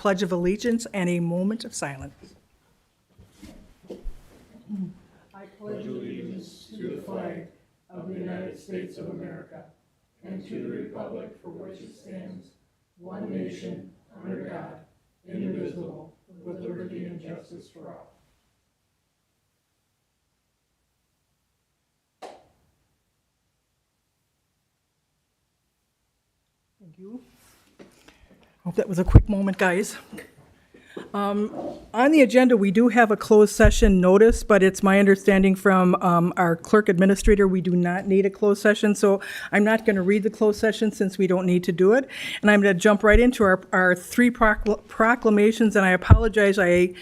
Pledge of Allegiance and a moment of silence. I pledge allegiance to the flag of the United States of America and to the republic for which it stands, one nation, under God, indivisible, with liberty and justice for all. Thank you. Hope that was a quick moment, guys. On the agenda, we do have a closed session notice, but it's my understanding from our clerk administrator, we do not need a closed session, so I'm not going to read the closed session since we don't need to do it. And I'm going to jump right into our three proclamations, and I apologize, I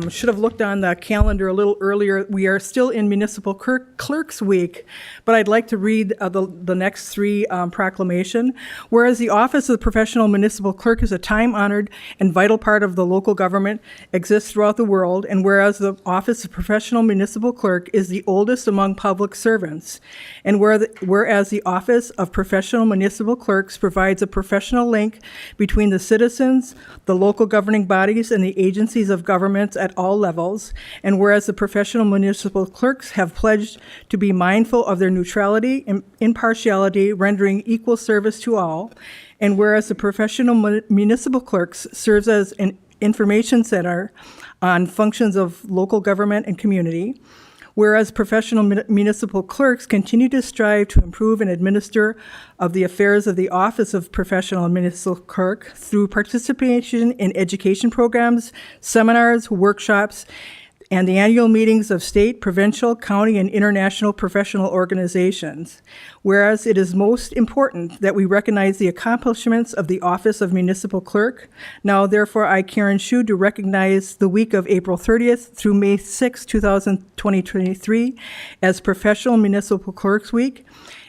should have looked on the calendar a little earlier. We are still in Municipal Clerks Week, but I'd like to read the next three proclamation. Whereas the office of the professional municipal clerk is a time-honored and vital part of the local government, exists throughout the world, and whereas the office of professional municipal clerk is the oldest among public servants, and whereas the office of professional municipal clerks provides a professional link between the citizens, the local governing bodies, and the agencies of government at all levels, and whereas the professional municipal clerks have pledged to be mindful of their neutrality and impartiality, rendering equal service to all, and whereas the professional municipal clerks serves as an information center on functions of local government and community, whereas professional municipal clerks continue to strive to improve and administer of the affairs of the Office of Professional Municipal Clerk through participation in education programs, seminars, workshops, and the annual meetings of state, provincial, county, and international professional organizations. Whereas it is most important that we recognize the accomplishments of the Office of Municipal Clerk, now therefore I, Karen Shu, do recognize the week of April 30th through May 6, 2023 as Professional Municipal Clerks Week,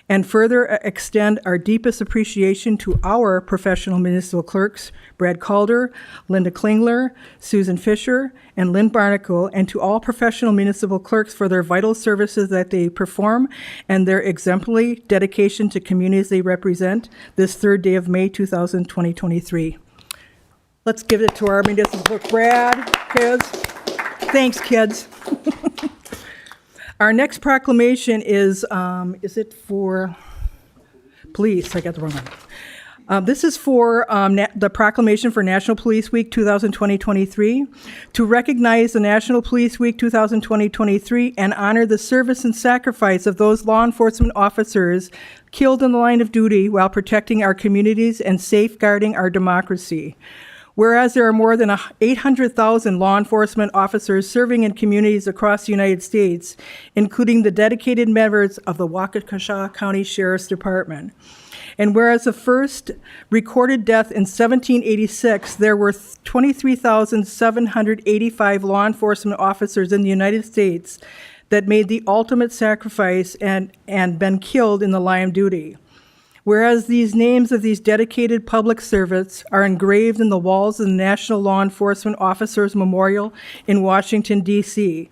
and further extend our deepest appreciation to our professional municipal clerks, Brad Calder, Linda Klingler, Susan Fisher, and Lynn Barnacle, and to all professional municipal clerks for their vital services that they perform and their exemplary dedication to communities they represent this third day of May 2023. Let's give it to our municipal clerk, Brad, kids. Thanks, kids. Our next proclamation is it for police? I got the wrong one. This is for the proclamation for National Police Week 2020-23 to recognize the National Police Week 2020-23 and honor the service and sacrifice of those law enforcement officers killed in the line of duty while protecting our communities and safeguarding our democracy. Whereas there are more than 800,000 law enforcement officers serving in communities across the United States, including the dedicated members of the Waukesha County Sheriff's Department. And whereas the first recorded death in 1786, there were 23,785 law enforcement officers in the United States that made the ultimate sacrifice and been killed in the line of duty. Whereas these names of these dedicated public servants are engraved in the walls of the National Law Enforcement Officers Memorial in Washington, D.C.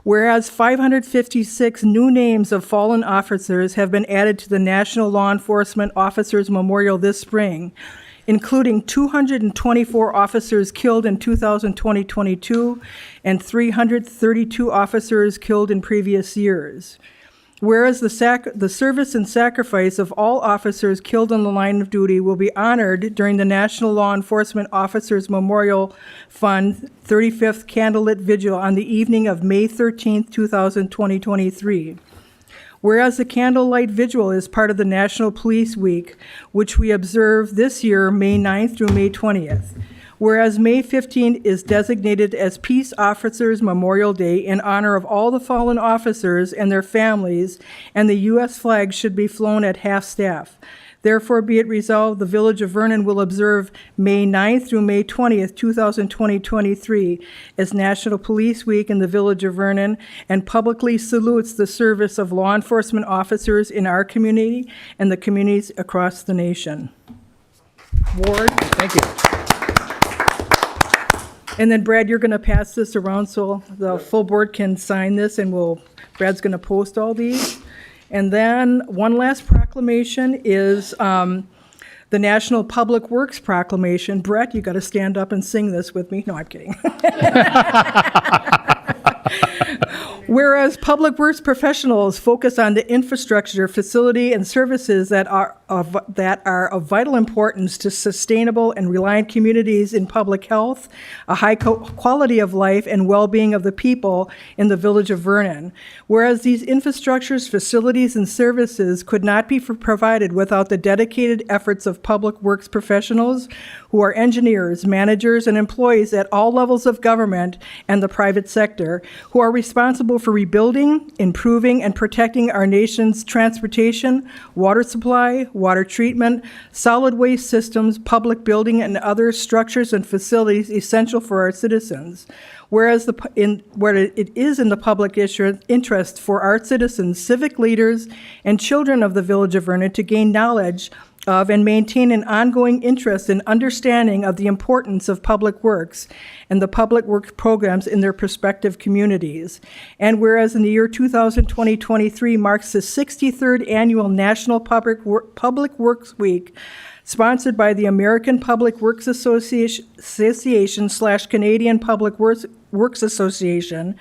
Whereas 556 new names of fallen officers have been added to the National Law Enforcement Officers Memorial this spring, including 224 officers killed in 2020-22 and 332 officers killed in previous years. Whereas the service and sacrifice of all officers killed in the line of duty will be honored during the National Law Enforcement Officers Memorial Fund 35th Candlelit Vigil on the evening of May 13, 2023. Whereas the Candlelight Vigil is part of the National Police Week, which we observe this year, May 9th through May 20th. Whereas May 15 is designated as Peace Officers Memorial Day in honor of all the fallen officers and their families, and the U.S. flag should be flown at half-staff. Therefore, be it resolved, the Village of Vernon will observe May 9th through May 20th, 2020-23 as National Police Week in the Village of Vernon and publicly salutes the service of law enforcement officers in our community and the communities across the nation. Ward. Thank you. And then Brad, you're going to pass this around so the full board can sign this, and Brad's going to post all these. And then one last proclamation is the National Public Works Proclamation. Brett, you got to stand up and sing this with me. No, I'm kidding. Whereas public works professionals focus on the infrastructure, facility, and services that are of vital importance to sustainable and reliant communities in public health, a high quality of life, and well-being of the people in the village of Vernon. Whereas these infrastructures, facilities, and services could not be provided without the dedicated efforts of public works professionals who are engineers, managers, and employees at all levels of government and the private sector, who are responsible for rebuilding, improving, and protecting our nation's transportation, water supply, water treatment, solid waste systems, public building, and other structures and facilities essential for our citizens. Whereas it is in the public interest for our citizens, civic leaders, and children of the Village of Vernon to gain knowledge of and maintain an ongoing interest and understanding of the importance of public works and the public works programs in their respective communities. And whereas in the year 2023 marks the 63rd annual National Public Works Week, sponsored by the American Public Works Association/Canadian Public Works Association,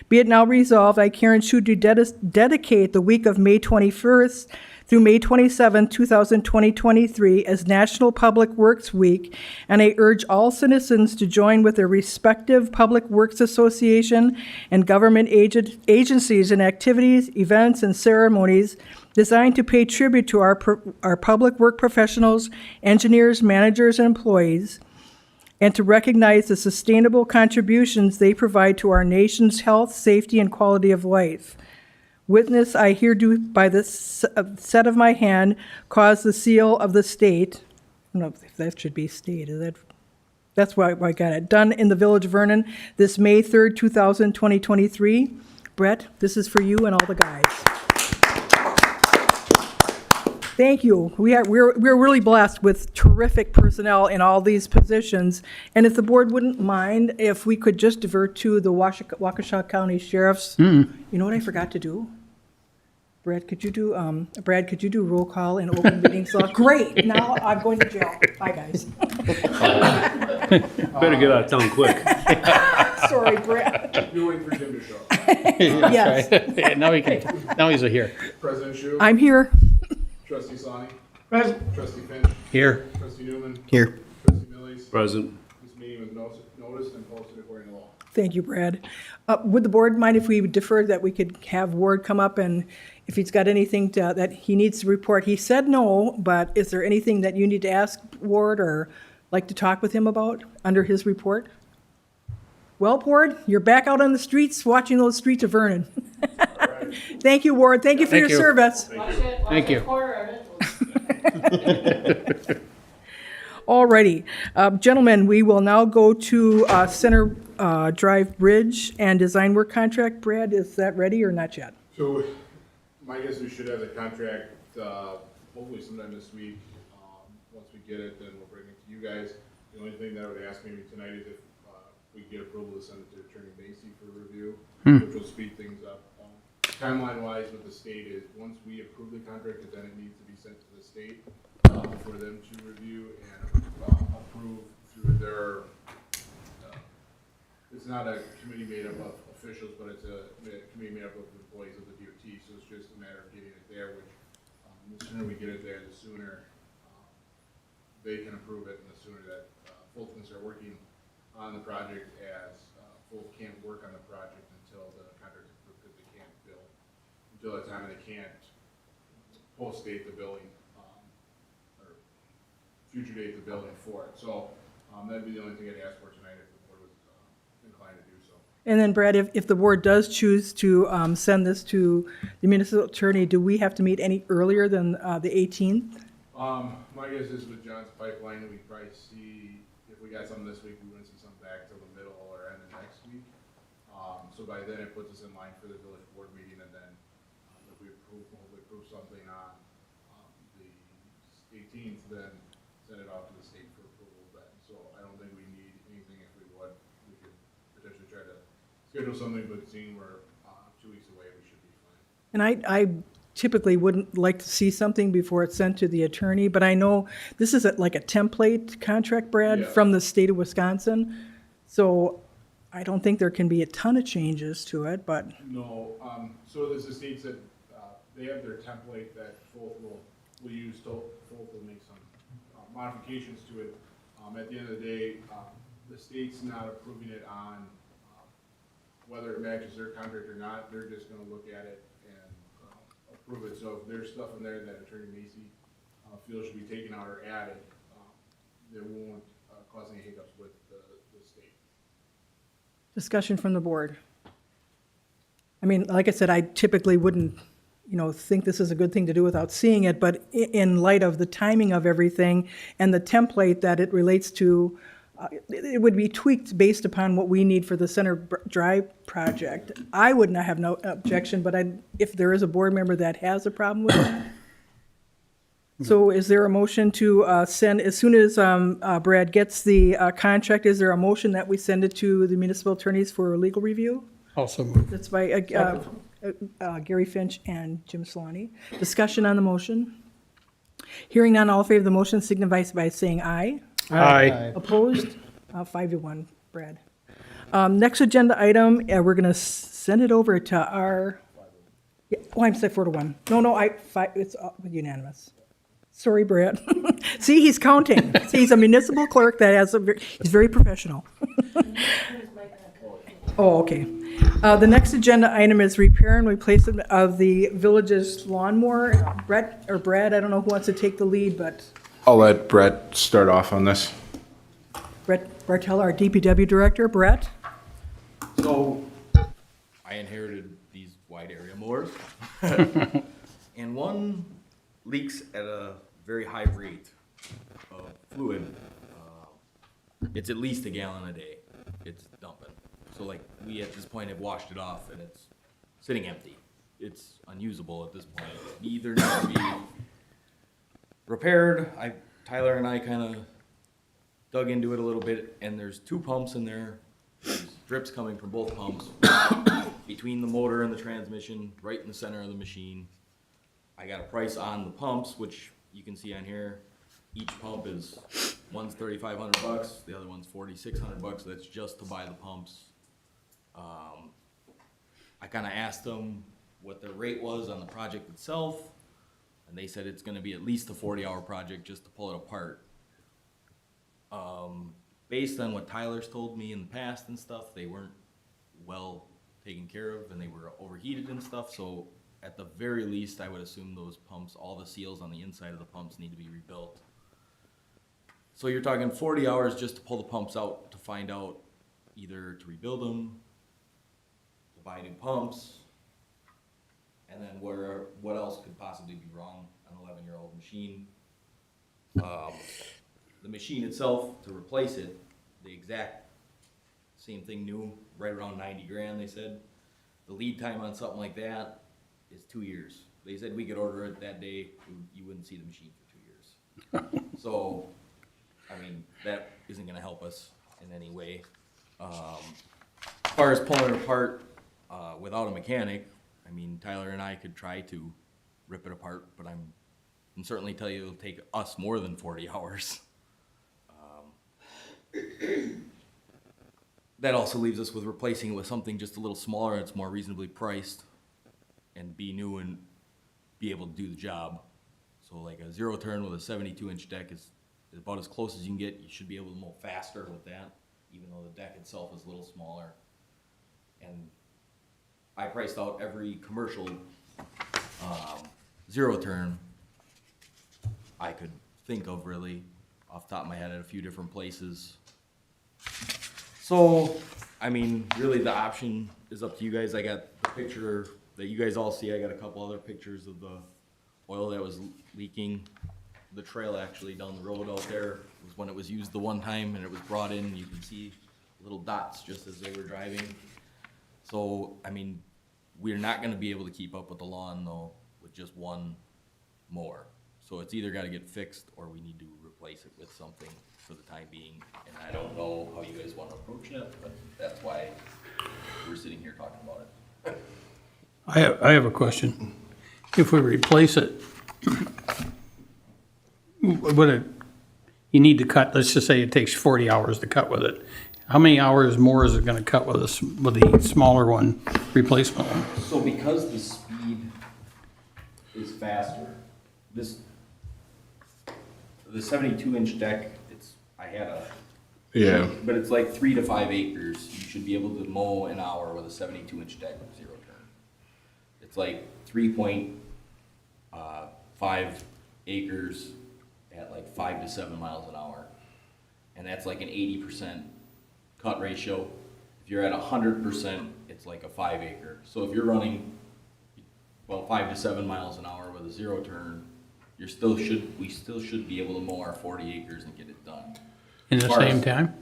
be it now resolved, I, Karen Shu, do dedicate the week of May 21st through May 27, 2023 as National Public Works Week, and I urge all citizens to join with their respective Public Works Association and government agencies in activities, events, and ceremonies designed to pay tribute to our public work professionals, engineers, managers, and employees, and to recognize the sustainable contributions they provide to our nation's health, safety, and quality of life. Witness, I here do by the set of my hand cause the seal of the state. I don't know if that should be state. That's why I got it. Done in the Village of Vernon this May 3rd, 2023. Brett, this is for you and all the guys. Thank you. We're really blessed with terrific personnel in all these positions. And if the board wouldn't mind, if we could just divert to the Waukesha County Sheriff's. You know what I forgot to do? Brad, could you do roll call and open meetings law? Great. Now I'm going to jail. Bye, guys. Better get out of town quick. Sorry, Brad. You're waiting for Jim to show up. Yes, Yeah, now he's here. President Shu, I'm here. Trustee Sani, Present. Trustee Finch, Here. Trustee Newman, Here. Trustee Millies. Present. This meeting was noticed and posted according to law. Thank you, Brad. Would the board mind if we deferred that we could have Ward come up and if he's got anything that he needs to report? He said no, but is there anything that you need to ask Ward or like to talk with him about under his report? Well, Ward, you're back out on the streets watching those streets of Vernon. Thank you, Ward. Thank you for your Thank you. service. Thank you. Alrighty. Gentlemen, we will now go to Center Drive Bridge and design work contract. Brad, is that ready or not yet? So, my guess we should have the contract, hopefully sometime this week. Once we get it, then we'll bring it to you guys. The only thing that I would ask maybe tonight is if we get approval to send it to Attorney Macy for review, which will speed things up. Timeline-wise with the state is, once we approve the contract, then it needs to be sent to the state for them to review and approve through their, it's not a committee made up of officials, but it's a committee made up of employees of the DOT, so it's just a matter of getting it there, which the sooner we get it there, the sooner they can approve it, and the sooner that Fulton can start working on the project, as Fulton can't work on the project until the contract is approved, because they can't build until that time, and they can't post-date the building, or future date the building for it. So that'd be the only thing I'd ask for tonight if the board was inclined to do so. And then, Brad, if the board does choose to send this to the municipal attorney, do we have to meet any earlier than the 18th? My guess is with John's pipeline, we'd probably see, if we got something this week, we wouldn't see something back till the middle or end of next week. So by then it puts us in line for the village board meeting, and then if we hopefully approve something on the 18th, then send it off to the state for approval then. So I don't think we need anything. If we would, we could potentially try to schedule something, but seeing we're 2 weeks away, we should be fine. And I typically wouldn't like to see something before it's sent to the attorney, but I know this is like a template contract, Brad, Yeah. from the state of Wisconsin. So I don't think there can be a ton of changes to it, but No, so there's the states that, they have their template that Folk will use, Folk will make some modifications to it. At the end of the day, the state's not approving it on, whether it matches their contract or not, they're just gonna look at it and, approve it. So if there's stuff in there that Attorney Macy, feels should be taken out or added, there won't, cause any hiccups with the state. discussion from the board. I mean, like I said, I typically wouldn't, think this is a good thing to do without seeing it, but in light of the timing of everything and the template that it relates to, it would be tweaked based upon what we need for the Center Drive project. I would not have no objection, but if there is a board member that has a problem with it. So is there a motion to send, as soon as Brad gets the contract, is there a motion that we send it to the municipal attorneys for legal review? Also moved. That's by Gary Finch and Jim Solani. Discussion on the motion. Hearing none, all in favor of the motion signify by saying aye. Aye. Opposed? 5-1, Brad. Next agenda item, we're going to send it over to our, I'm sorry, 4-1. No, it's unanimous. Sorry, Brad. See, he's counting. See, he's a municipal clerk that has he's very professional. Oh, okay. The next agenda item is repair and replacement of the village's lawnmower. Brett, or Brad, I don't know who wants to take the lead, but I'll let Brett start off on this. Brett Bartella, our DPW director. Brett? So, I inherited these wide area mowers. And one leaks at a very high rate of fluid. It's at least a gallon a day. It's dumping. So like, we at this point have washed it off and it's sitting empty. It's unusable at this point. It either needs to be repaired. Tyler and I kind of dug into it a little bit, and there's two pumps in there. There's drips coming from both pumps between the motor and the transmission, right in the center of the machine. I got a price on the pumps, which you can see on here. Each pump is, one's $3,500, the other one's $4,600. That's just to buy the pumps. I kind of asked them what their rate was on the project itself, and they said it's going to be at least a 40-hour project just to pull it apart. Based on what Tyler's told me in the past and stuff, they weren't well taken care of and they were overheated and stuff. So at the very least, I would assume those pumps, all the seals on the inside of the pumps need to be rebuilt. So you're talking 40 hours just to pull the pumps out to find out either to rebuild them, to buy new pumps, and then what else could possibly be wrong on an 11-year-old machine. The machine itself, to replace it, the exact same thing new, right around 90 grand, they said. The lead time on something like that is 2 years. They said we could order it that day, you wouldn't see the machine for 2 years. So, I mean, that isn't gonna help us in any way. As far as pulling it apart, without a mechanic, I mean, Tyler and I could try to rip it apart, but I can certainly tell you it'll take us more than 40 hours. That also leaves us with replacing it with something just a little smaller, it's more reasonably priced, and be new and be able to do the job. So like a zero turn with a 72-inch deck is about as close as you can get. You should be able to mow faster with that, even though the deck itself is a little smaller. And I priced out every commercial zero turn I could think of, really, off the top of my head, at a few different places. So, I mean, really the option is up to you guys. I got the picture that you guys all see. I got a couple other pictures of the oil that was leaking. The trail actually down the road out there was when it was used the one time and it was brought in. You can see little dots just as they were driving. So, I mean, we're not gonna be able to keep up with the lawn though with just one mower. So it's either gotta get fixed or we need to replace it with something for the time being. And I don't know how you guys wanna approach it, but that's why we're sitting here talking about it. I have a question. if we replace it, would it, you need to cut, let's just say it takes 40 hours to cut with it. How many hours more is it gonna cut with this, with the smaller one, replacement one? So because the speed is faster, the 72-inch deck, Yeah. but it's like 3 to 5 acres. You should be able to mow an hour with a 72-inch deck with zero turn. It's like 3.5 acres at like 5 to 7 miles an hour. And that's like an 80% cut ratio. If you're at 100%, it's like a 5 acre. So if you're running, 5 to 7 miles an hour with a zero turn, we still should be able to mow our 40 acres and get it done. In the As far same as- time?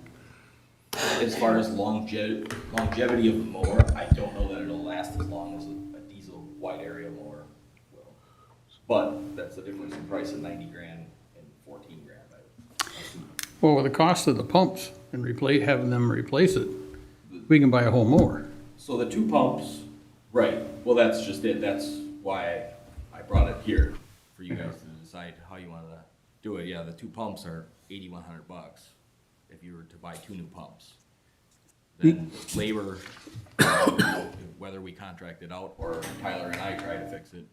As far as longevity of the mower, I don't know that it'll last as long as a diesel wide area mower will. But that's the difference in price of 90 grand and 14 grand. I assume. Well, with the cost of the pumps and having them replace it, we can buy a whole mower. So the two pumps, right, well, that's just it, that's why I brought it here, for you guys to decide how you wanna do it. Yeah, the two pumps are $8,100 if you were to buy 2 new pumps. Then labor, whether we contract it out or Tyler and I try to fix it,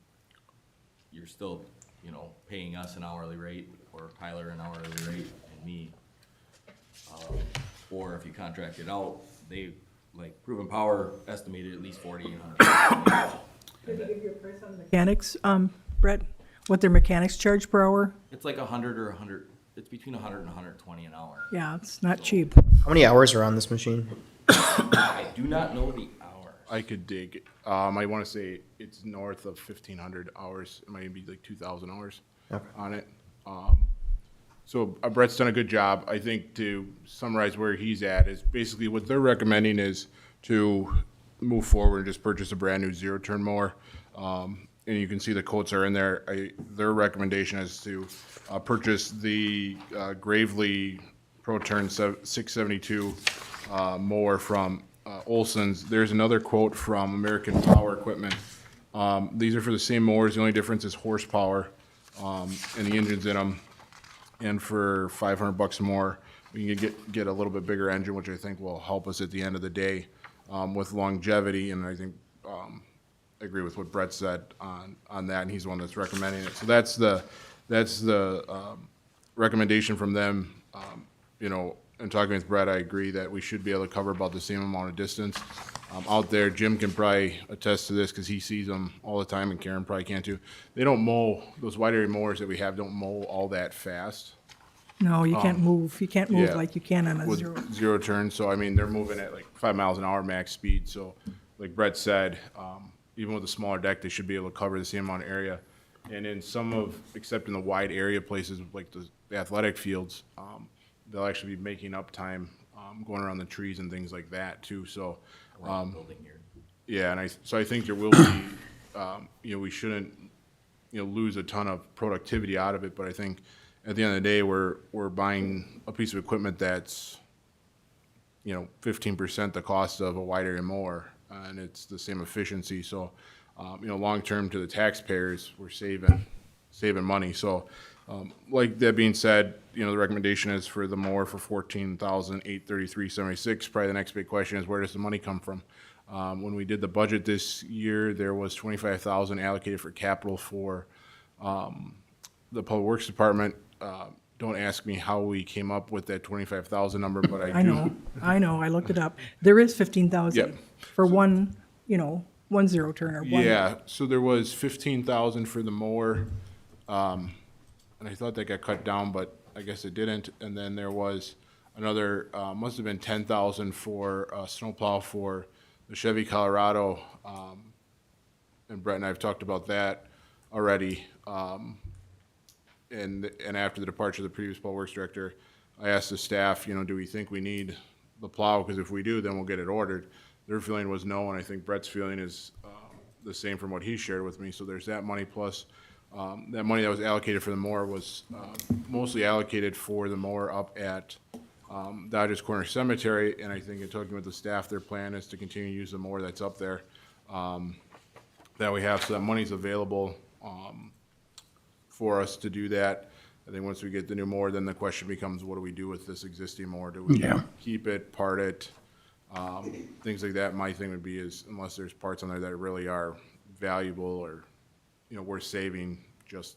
you're still, paying us an hourly rate, or Tyler an hourly rate, and me. Or if you contract it out, like Proven Power estimated at least $4,800. Did they give you a price on the mechanics, Brett? What their mechanics charge per hour? It's like 100 or 100, it's between 100 and 120 an hour. Yeah, it's not cheap. How many hours are on this machine? I do not know the hour. I could dig. I want to say it's north of 1,500 hours. It might be like 2,000 hours on it. So Brett's done a good job. I think to summarize where he's at is basically what they're recommending is to move forward and just purchase a brand new zero turn mower. And you can see the quotes are in there. Their recommendation is to purchase the Gravely Pro Turn 672 mower from Olson's. There's another quote from American Power Equipment. These are for the same mowers. The only difference is horsepower and the engines in them. And for $500 more, we can get a little bit bigger engine, which I think will help us at the end of the day with longevity. And I think I agree with what Brett said on that, and he's the one that's recommending it. So that's the recommendation from them. And talking with Brett, I agree that we should be able to cover about the same amount of distance out there. Jim can probably attest to this because he sees them all the time, and Karen probably can too. They don't mow, those wide area mowers that we have don't mow all that fast. No, you can't move. You can't move yeah. like you can on a With zero. zero turn, so I mean, they're moving at like 5 miles an hour max speed, so like Brett said, even with a smaller deck, they should be able to cover the same amount of area. And in except in the wide area places like the athletic fields, they'll actually be making up time, going around the trees and things like that too, so. Around the building here. Yeah, and I think there will be, we shouldn't, lose a ton of productivity out of it, but I think at the end of the day, we're buying a piece of equipment that's, 15% the cost of a wide area mower, and it's the same efficiency, so, long-term to the taxpayers, we're saving money, so, like that being said, the recommendation is for the mower for $14,833.76. Probably the next big question is where does the money come from? When we did the budget this year, there was $25,000 allocated for capital for the Public Works Department. Don't ask me how we came up with that $25,000 number, but I do. I know, I looked it up. There is 15,000 Yep. for one zero turner. One. Yeah, so there was 15,000 for the mower, and I thought that got cut down, but I guess it didn't. And then there was another, must have been 10,000 for snowplow for the Chevy Colorado. And Brett and I have talked about that already. And after the departure of the previous public works director, I asked the staff, do we think we need the plow? Because if we do, then we'll get it ordered. Their feeling was no, and I think Brett's feeling is the same from what he shared with me. So there's that money plus that money that was allocated for the mower was mostly allocated for the mower up at Dodgers Corner Cemetery. And I think in talking with the staff, their plan is to continue to use the mower that's up there that we have. So that money's available for us to do that. I think once we get the new mower, then the question becomes, what do we do with this existing mower? Do we keep it, part it, things like that? My thing would be is, unless there's parts on there that really are valuable or, worth saving, just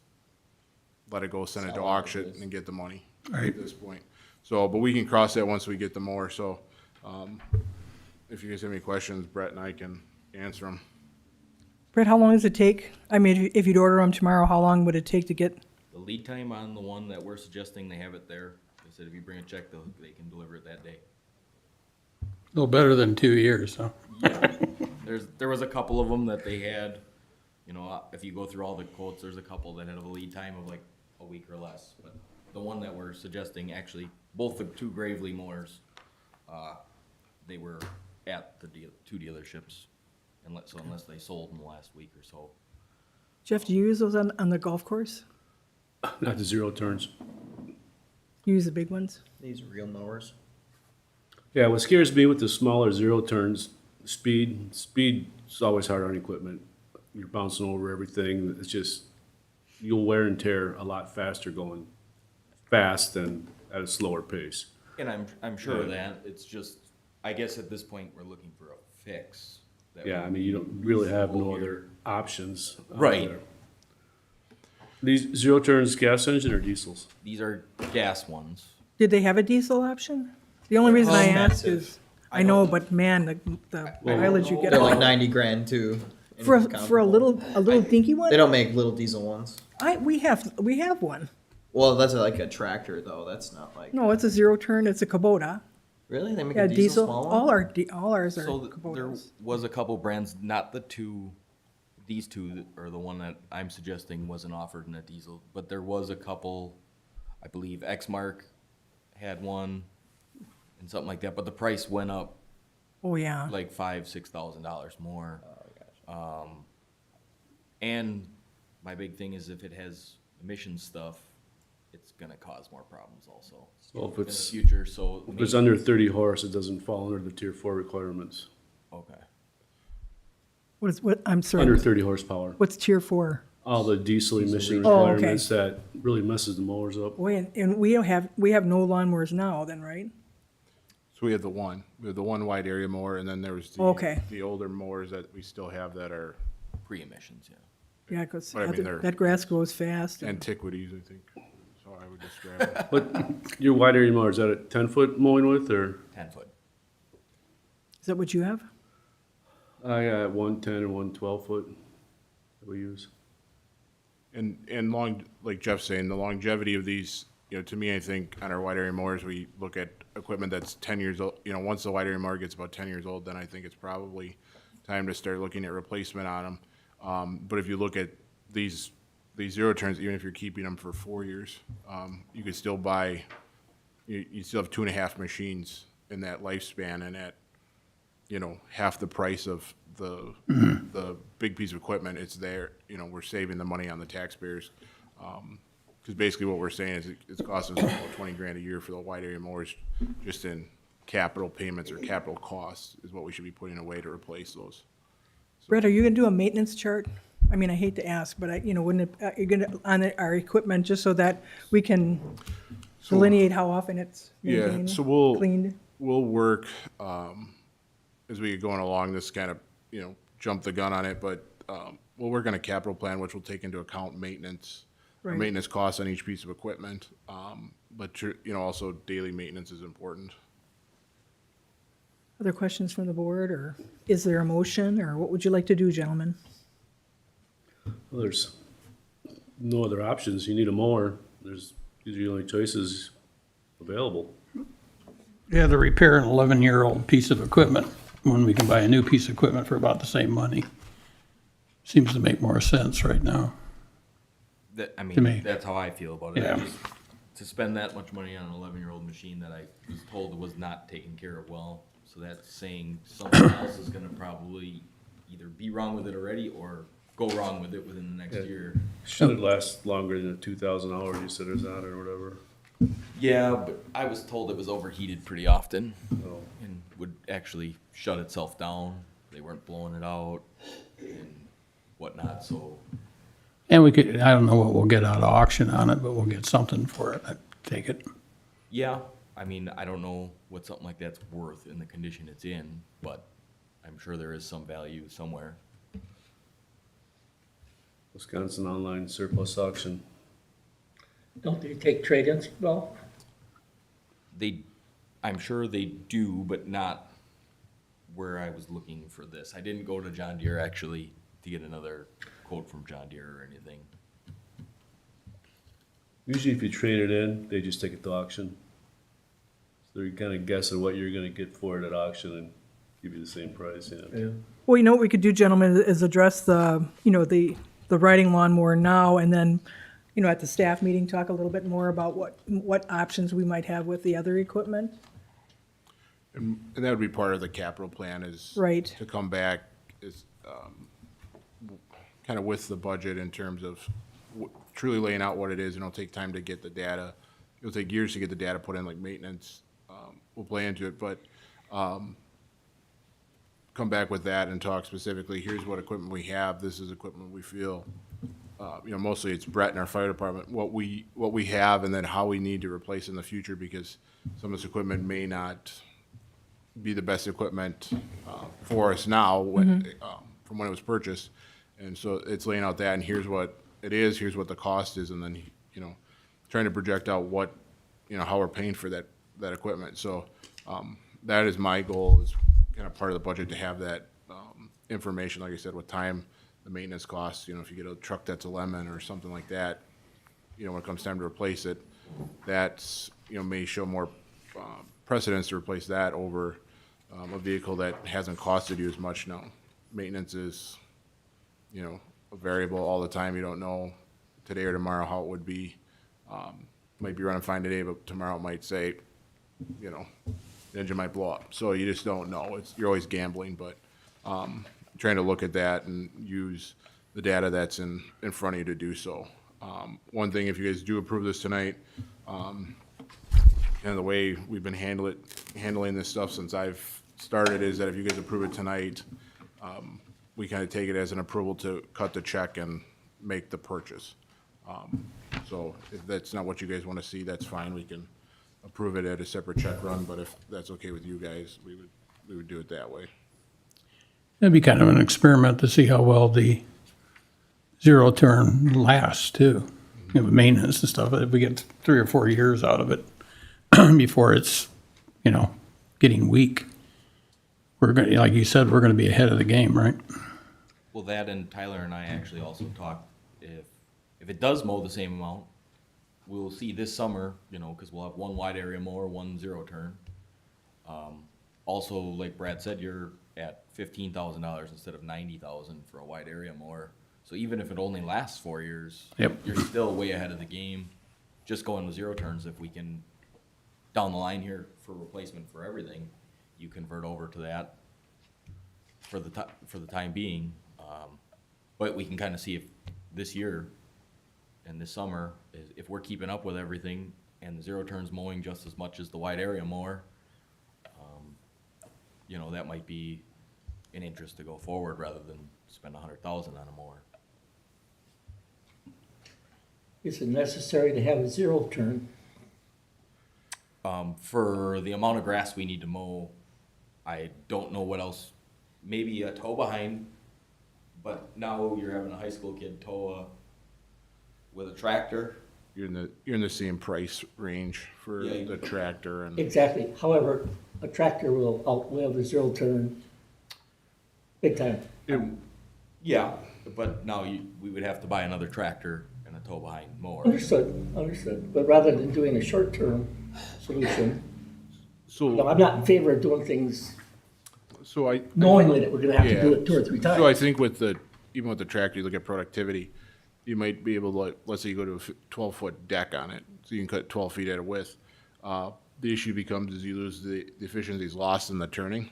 let it go, send it to auction and get the money at this point. So, but we can cross that once we get the mower, so, if you guys have any questions, Brett and I can answer them. Brett, how long does it take? I mean, if you'd order them tomorrow, how long would it take to get? The lead time on the one that we're suggesting, they have it there. They said if you bring a check, they can deliver it that day. A little better than 2 years, huh? Yeah, there was a couple of them that they had, if you go through all the quotes, there's a couple that had a lead time of like a week or less. But the one that we're suggesting, actually, both the two Gravely mowers, they were at the two dealerships, unless they sold in the last week or so. Jeff, do you use those on the golf course? Not the zero turns. You use the big ones? These are real mowers. Yeah, what scares me with the smaller zero turns, speed is always hard on equipment. You're bouncing over everything. It's just, you'll wear and tear a lot faster going fast than at a slower pace. And I'm sure of that. It's just, I guess at this point, we're looking for a fix. that Yeah, would I mean, you don't really have no full other year. options. out Right. there. These zero turns gas engine or diesels? These are gas ones. Did they have a diesel option? The only reason I ask is, I know, but man, the mileage you get. They're like 90 grand too. For a little dinky one? They don't make little diesel ones. We have one. Well, that's like a tractor though. That's not like. No, it's a zero turn, it's a Kubota. Really? They make Yeah, a diesel diesel, small one? all ours are So there Kubotas. was a couple brands, not the two, these two, or the one that I'm suggesting wasn't offered in a diesel, but there was a couple, I believe Exmark had one and something like that, but the price went up Oh, yeah. like $5,000-$6,000 more. And my big thing is if it has emission stuff, it's gonna cause more problems also So if in the it's, future, so. if it's under 30 horse, it doesn't fall under the tier 4 requirements. Okay. I'm Under sorry, 30 horsepower. what's tier 4? All the diesel emission Oh, okay. requirements that really messes the mowers up. Wait, and we have no lawnmowers now then, right? So we have the one wide area mower, and then there was Okay. the older mowers that we still have that are Pre-emissions, yeah. Yeah, because But I mean, they're- that grass grows fast. antiquities, I think, so I would describe them. But your wide area mower, is that a 10-foot mowing width or? 10-foot. Is that what you have? I got 110 and 112 foot that we use. And like Jeff's saying, the longevity of these, to me, I think on our wide area mowers, we look at equipment that's 10 years old. Once the wide area mower gets about 10 years old, then I think it's probably time to start looking at replacement on them. But if you look at these zero turns, even if you're keeping them for 4 years, you could still buy, you still have 2.5 machines in that lifespan, and at, half the price of the big piece of equipment, it's there, we're saving the money on the taxpayers. Because basically what we're saying is it's costing us about 20 grand a year for the wide area mowers, just in capital payments or capital costs is what we should be putting away to replace those. Brett, are you gonna do a maintenance chart? I mean, I hate to ask, but wouldn't it, you're gonna, on our equipment, just so that we can delineate how often it's Yeah, maintained, so we'll cleaned? work as we get going along this kind of, jump the gun on it, but we'll work on a capital plan, which will take into account maintenance, or Right. maintenance costs on each piece of equipment. But, also daily maintenance is important. Other questions from the board, or is there a motion, or what would you like to do, gentlemen? Well, there's no other options. You need a mower. These are the only choices available. Yeah, to repair an 11-year-old piece of equipment when we can buy a new piece of equipment for about the same money. Seems to make more sense right now. I To me. mean, that's how I feel about it. Yeah. Just to spend that much money on an 11-year-old machine that I was told was not taken care of well, so that's saying something else is gonna probably either be wrong with it already or go wrong with it within the next Yeah. year. Should last longer than the 2,000 hours you said it's on or whatever. Yeah, but I was told it was overheated pretty often So, and would actually shut itself down. They weren't blowing it out and whatnot, so And we could, I don't know what we'll get out of auction on it, but we'll get something for it, I take it. Yeah, I mean, I don't know what something like that's worth in the condition it's in, but I'm sure there is some value somewhere. Wisconsin online surplus auction. Don't they take trade-ins, well? I'm sure they do, but not where I was looking for this. I didn't go to John Deere actually to get another quote from John Deere or anything. Usually if you trade it in, they just take it to auction. So you kind of guess at what you're gonna get for it at auction and give you the same price, yeah. Well, you know what we could do, gentlemen, is address the, the riding lawnmower now, and then, at the staff meeting, talk a little bit more about what options we might have with the other equipment. And that would be part of the capital plan is. Right. To come back is, kind of with the budget in terms of truly laying out what it is, and it'll take time to get the data. It'll take years to get the data put in, like maintenance, we'll play into it, but, come back with that and talk specifically, here's what equipment we have, this is equipment we feel, mostly it's Brett and our fire department, what we have, and then how we need to replace in the future, because some of this equipment may not be the best equipment for us now, from when it was purchased. And so it's laying out that, and here's what it is, here's what the cost is, and then, trying to project out what, how we're paying for that equipment. So that is my goal, is kind of part of the budget, to have that information, like I said, with time, the maintenance costs, if you get a truck that's a lemon or something like that, when it comes time to replace it, that's, may show more precedence to replace that over a vehicle that hasn't costed you as much now. Maintenance is, a variable all the time. You don't know today or tomorrow how it would be. Might be running fine today, but tomorrow it might say, the engine might blow up. So you just don't know. You're always gambling, but trying to look at that and use the data that's in front of you to do so. One thing, if you guys do approve this tonight, and the way we've been handling this stuff since I've started, is that if you guys approve it tonight, we kind of take it as an approval to cut the check and make the purchase. So if that's not what you guys want to see, that's fine. We can approve it at a separate check run, but if that's okay with you guys, we would do it that way. It'd be kind of an experiment to see how well the zero turn lasts too. Maintenance and stuff, if we get 3 or 4 years out of it before it's, getting weak. We're going to, like you said, we're going to be ahead of the game, right? Well, that and Tyler and I actually also talked, if it does mow the same amount, we'll see this summer, because we'll have one wide area mower, one zero turn. Also, like Brad said, you're at $15,000 instead of $90,000 for a wide area mower. So even if it only lasts 4 years, Yep. you're still way ahead of the game. Just going with zero turns, if we can, down the line here for replacement for everything, you convert over to that for the time being. But we can kind of see if this year and this summer, if we're keeping up with everything and the zero turns mowing just as much as the wide area mower, that might be an interest to go forward rather than spend $100,000 on a mower. Is it necessary to have a zero turn? For the amount of grass we need to mow, I don't know what else. Maybe a tow behind, but now you're having a high school kid tow with a tractor. You're in the same price range for Yeah. the tractor and. Exactly. However, a tractor will outlive a zero turn big time. Yeah, but now we would have to buy another tractor and a tow behind mower. Understood. But rather than doing a short-term solution, So, I'm not in favor of doing things so I. knowingly that we're gonna have to do Yeah. it 2 or 3 So I times. think even with the tractor, you look at productivity, you might be able to, let's say you go to a 12-foot deck on it, so you can cut 12 feet at a width. The issue becomes is you lose the efficiencies lost in the turning,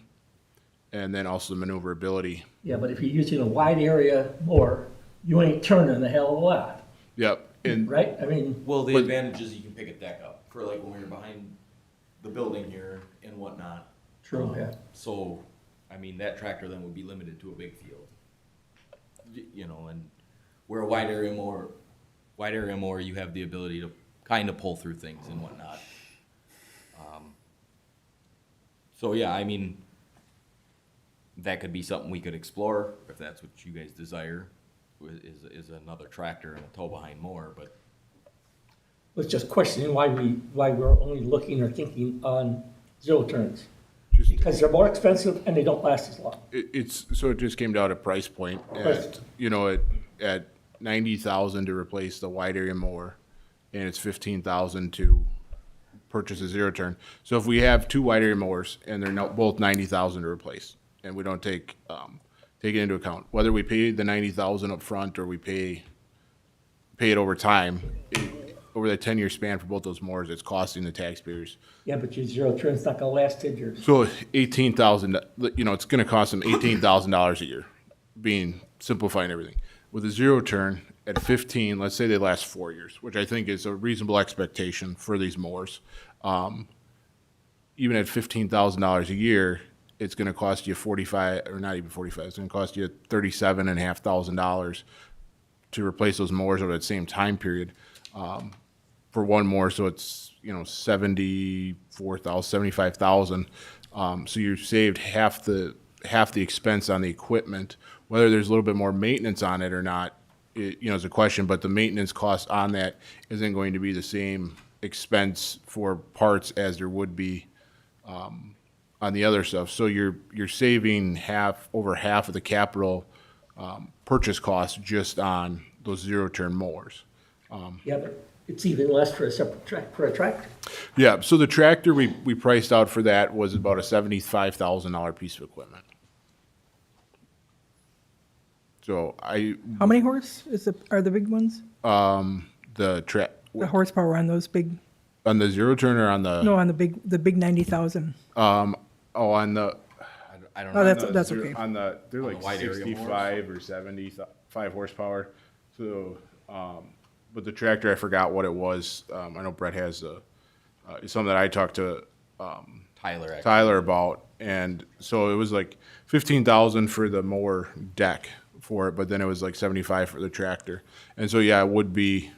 and then also the maneuverability. Yeah, but if you're using a wide area more, you ain't turning a hell of a lot, Yep, and right? I mean, Well, the But- advantage is you can pick a deck up for like when we were behind the building here and whatnot. true, yeah. So, I mean, that tractor then would be limited to a big field. And Where a wide area mower, you have the ability to kind of pull through things and whatnot. So yeah, I mean, that could be something we could explore if that's what you guys desire, is another tractor and a tow behind mower, but Was just questioning why we're only looking or thinking on zero turns. Just, Because they're more expensive and they don't last as long. so it just came down to price point. Price. At 90,000 to replace the wide area mower, and it's 15,000 to purchase a zero turn. So if we have two wide area mowers and they're both 90,000 to replace, and we don't take it into account, whether we pay the 90,000 up front or we pay it over time, over that 10-year span for both those mowers, it's costing the taxpayers. Yeah, but your zero turn's not gonna last 10 years. So 18,000, it's gonna cost them $18,000 a year, simplifying everything. With a zero turn at 15, let's say they last 4 years, which I think is a reasonable expectation for these mowers. Even at $15,000 a year, it's gonna cost you 45, or not even 45, it's gonna cost you $37,500 to replace those mowers over that same time period. For one mower, so it's, 74,000, 75,000. So you've saved half the expense on the equipment. Whether there's a little bit more maintenance on it or not, is a question, but the maintenance cost on that isn't going to be the same expense for parts as there would be, on the other stuff. So you're saving over half of the capital, purchase cost just on those zero-turn mowers. Yeah, but it's even less for a separate for a tractor. Yeah, so the tractor we priced out for that was about a $75,000 piece of equipment. So How many horse are the big ones? the The horsepower on those big, on the zero turn or on the, no, on the big 90,000. on the. I don't Oh, know. that's okay. On they're On like the wide area 65 or 75 horsepower. So, but the tractor, I forgot what it was. I know Brett has it's something that I talked to, Tyler, actually. Tyler about, and so it was like 15,000 for the mower deck for it, but then it was like 75 for the tractor. And so, yeah, it would be,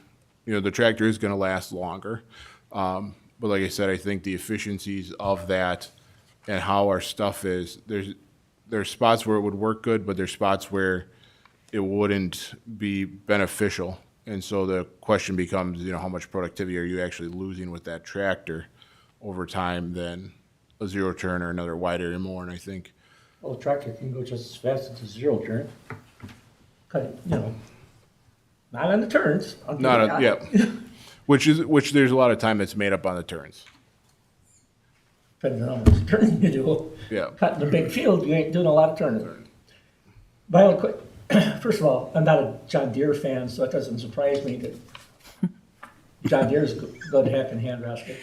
the tractor is gonna last longer. But like I said, I think the efficiencies of that and how our stuff is, there's spots where it would work good, but there's spots where it wouldn't be beneficial. And so the question becomes, how much productivity are you actually losing with that tractor over time than a zero turn or another wide area mower? And I think, Well, a tractor can go just as fast as a zero turn. Not on the turns. I'll give you that. yeah, which there's a lot of time that's made up on the turns. Depending on how much turning you do. Yeah. Cutting the big field, you ain't doing a lot of turning. My own quick, first of all, I'm not a John Deere fan, so it doesn't surprise me that John Deere's good heck and hand rascal.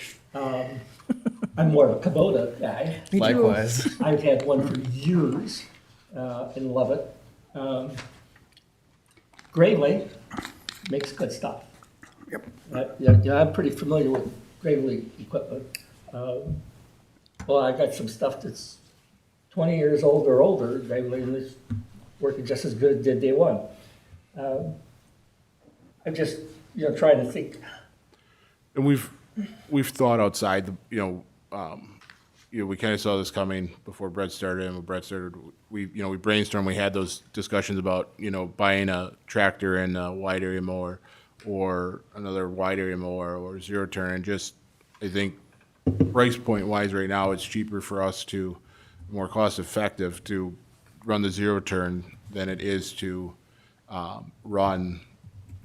I'm more of a Kubota guy. Me too. Likewise. I've had one for years and love it. Gravely makes good stuff. Yep. Yeah, I'm pretty familiar with Gravely equipment. Well, I got some stuff that's 20 years old or older, Gravely, and it's working just as good as it did day one. I'm just, trying to think. And we've thought outside the, we kind of saw this coming before Brett started, and when Brett started, we brainstormed, we had those discussions about, buying a tractor and a wide area mower or another wide area mower or zero turn, and just, I think, price point wise right now, it's cheaper for us more cost effective to run the zero turn than it is to run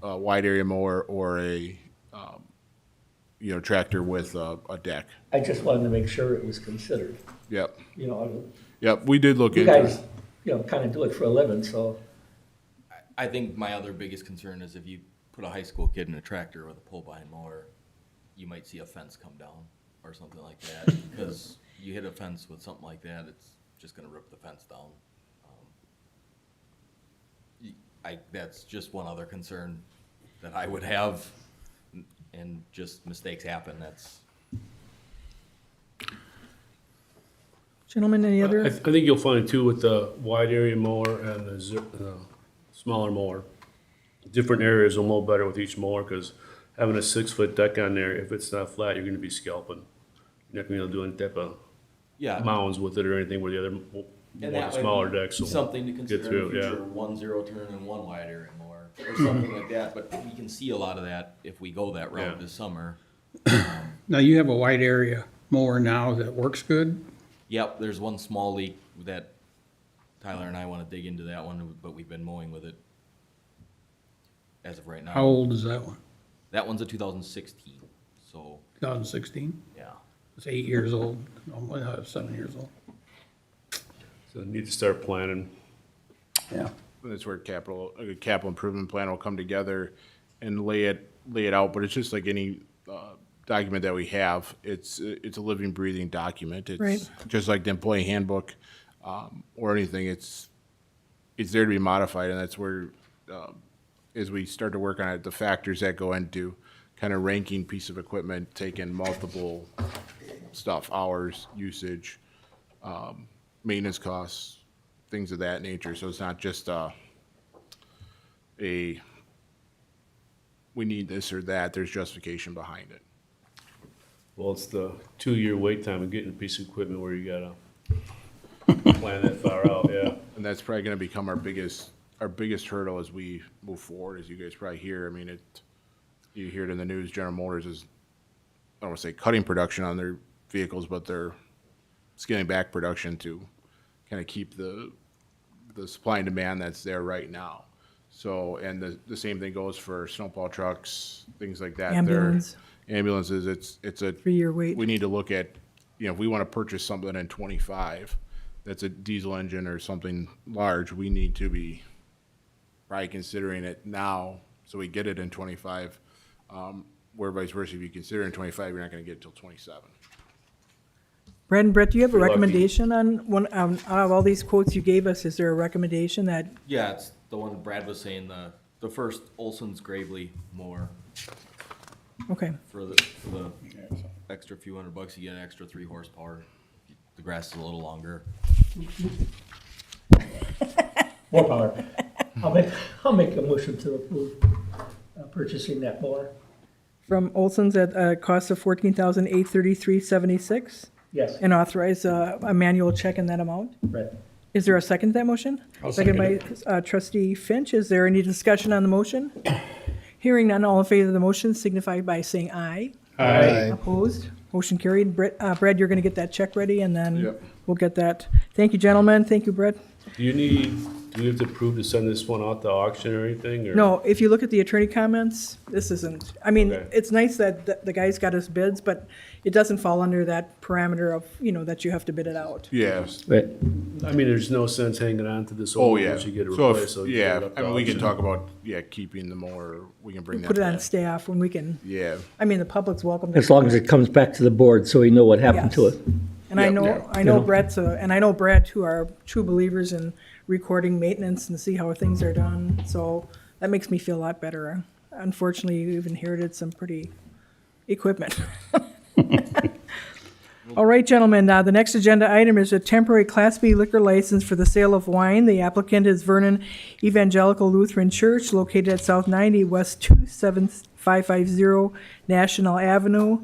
a wide area mower or a tractor with a deck. I just wanted to make sure it was considered. Yep. You Yep. We did look into guys, it. kind of do it for a living, so I think my other biggest concern is if you put a high school kid in a tractor with a pull-behind mower, you might see a fence come down or something like that. Because you hit a fence with something like that, it's just gonna rip the fence down. That's just one other concern that I would have, and just mistakes happen, that's. Gentlemen, any I other? think you'll find too with the wide area mower and the smaller mower, different areas will mow better with each mower, cause having a 6-foot deck on there, if it's not flat, you're gonna be scalping. You're not gonna be able to do any type of Yeah. mounds with it or anything where the other, more And that might smaller be decks will something to get consider in through, the yeah. future, 1 0 turn and 1 wide area mower, or something like that, but we can see a lot of that if we go that route Yeah. this summer. Now, you have a wide area mower now that works good? Yep, there's one small leak that Tyler and I wanna dig into that one, but we've been mowing with it as of right now. How old is that one? That one's a 2016, so, 2016? yeah. It's 8 years old, 7 years old. So need to start planning. Yeah. And that's where a capital improvement plan will come together and lay it out, but it's just like any, document that we have. It's a living, breathing document. Right. It's just like the employee handbook, or anything. It's there to be modified, and that's where, as we start to work on it, the factors that go into kind of ranking piece of equipment, taking multiple stuff, hours, usage, maintenance costs, things of that nature. So it's not just we need this or that. There's justification behind it. Well, it's the 2-year wait time of getting a piece of equipment where you gotta plan that far out, yeah. And that's probably gonna become our biggest hurdle as we move forward, as you guys probably hear. I mean, you hear it in the news, General Motors is, I don't wanna say cutting production on their vehicles, but they're scaling back production to kind of keep the supply and demand that's there right now. So, and the same thing goes for snowplow trucks, things like that. Ambulance. Ambulances, it's a 3-year wait. we need to look at, if we want to purchase something in 25, that's a diesel engine or something large, we need to be probably considering it now, so we get it in 25. Where vice versa, if you consider it in 25, you're not going to get it till 27. Brad and Brett, do you have a You're lucky. recommendation on one, out of all these quotes you gave us, is there a recommendation that, Yeah, it's the one Brad was saying, the first Olson's Gravely mower. okay, For the extra few $100, you get an extra 3 horsepower. The grass is a little longer. More power. I'll make a motion to approve purchasing that mower. from Olson's at a cost of $14,833.76, Yes, and authorize a manual check in that amount? right. Is there a second to that motion? I'll Second by second trustee Finch. Is there any discussion on the motion? Hearing none, all in favor of the motion signify by saying aye. Aye. Opposed? Motion carried. Brad, you're going to get that check ready, and then Yep. we'll get that. Thank you, gentlemen. Thank you, Brett. Do we have to approve to send this one out to auction or anything, or? No, if you look at the attorney comments, this isn't, I mean, Okay. it's nice that the guys got us bids, but it doesn't fall under that parameter of, that you have to bid it out. Yes. Right. I mean, there's no sense hanging on to this old Oh, one yeah. once you get it So if- replaced. So you get yeah, it up to I mean, we can auction. talk about, keeping the mower, we can bring that Put it on back. staff when we can, Yeah. I mean, the public's welcome. to- As long as it comes back to the board, so we know what happened to Yes. it. And I Yep. know, Yeah. I know Brett's, and I know Brad too are true believers in recording maintenance and see how things are done. So that makes me feel a lot better. Unfortunately, you've inherited some pretty equipment. All right, gentlemen, the next agenda item is a temporary Class B liquor license for the sale of wine. The applicant is Vernon Evangelical Lutheran Church, located at South 90 West 27550 National Avenue,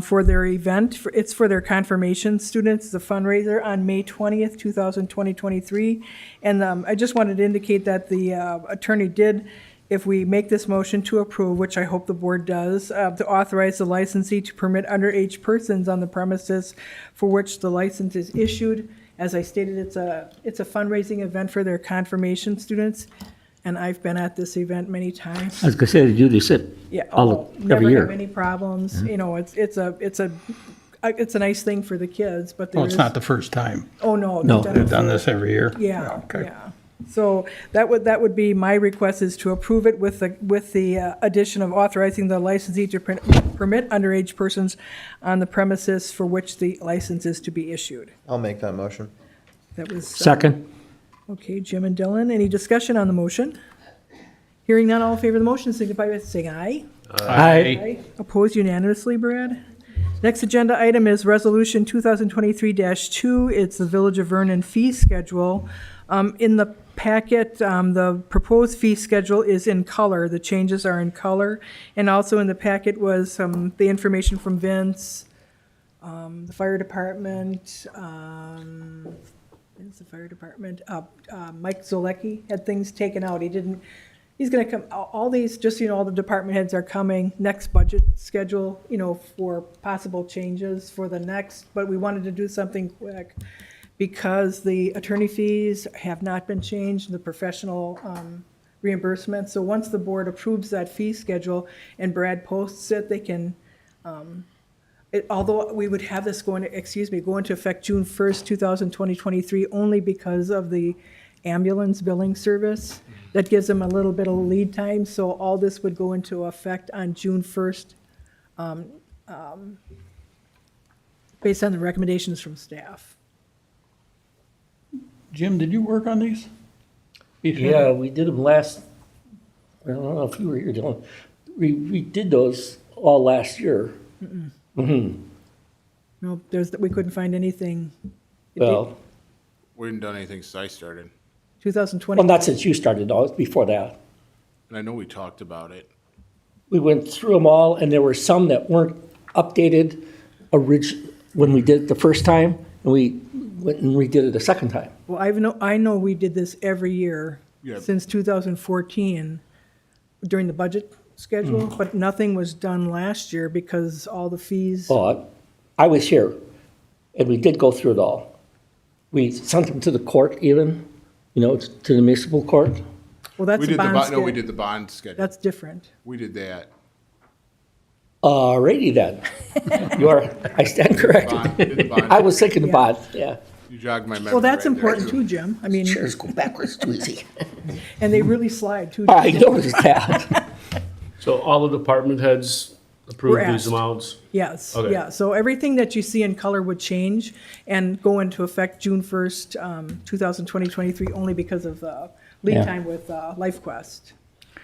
for their event. It's for their confirmation students, the fundraiser on May 20th, 2023. And I just wanted to indicate that the attorney did, if we make this motion to approve, which I hope the board does, to authorize the licensee to permit underage persons on the premises for which the license is issued. As I stated, it's a fundraising event for their confirmation students, and I've been at this event many times. I was gonna say, they do this Yeah, every never year. have any problems. It's a nice thing for the kids, but Well, there's. it's not the first time. Oh, no. No. they've They've done this every year. Yeah, Okay. yeah. So that would be my request, is to approve it with the addition of authorizing the licensee to permit underage persons on the premises for which the license is to be issued. I'll make that motion. That was. Second, Okay, Jim and Dylan, any discussion on the motion? Hearing none, all in favor of the motion signify by saying aye. aye. Opposed unanimously, Brad. Next agenda item is Resolution 2023-2. It's the Village of Vernon fee schedule. In the packet, the proposed fee schedule is in color. The changes are in color. And also in the packet was the information from Vince, the fire department, Vince, the fire department, Mike Zolecki had things taken out. He's gonna come, all these, just so you know, all the department heads are coming, next budget schedule, for possible changes for the next, but we wanted to do something quick because the attorney fees have not been changed, the professional reimbursement. So once the board approves that fee schedule and Brad posts it, they can, although we would have this go into effect June 1st, 2023, only because of the ambulance billing service. That gives them a little bit of lead time, so all this would go into effect on June 1st, based on the recommendations from staff. Jim, did you work on these? Yeah, we did them last, I don't know if you were here, Dylan. We did those all last year. No, we couldn't find anything. Well, We hadn't done anything since I started, 2020. well, not since you started, no, it's before that. and I know we talked about it. We went through them all, and there were some that weren't updated when we did it the first time, and we went and redid it a second time. Well, I know we did this every year Yeah. since 2014 during the budget schedule, but nothing was done last year because all the fees. Well, I was here, and we did go through it all. We sent them to the court even, to the municipal court. Well, that's We a did the bond bond, no, we schedule. did the bond schedule. That's different. We did that. Alrighty then. I stand corrected. Did the bond. I was thinking Yeah. about, yeah. You jogged my memory. Well, that's right there, important too, Jim. I mean, Chairs go backwards too easy. and they really slide too. I noticed that. So all the department heads approve We're these asked. amounts? Yes, Okay. yeah. So everything that you see in color would change and go into effect June 1st, 2023, only because of lead Yeah. time with LifeQuest.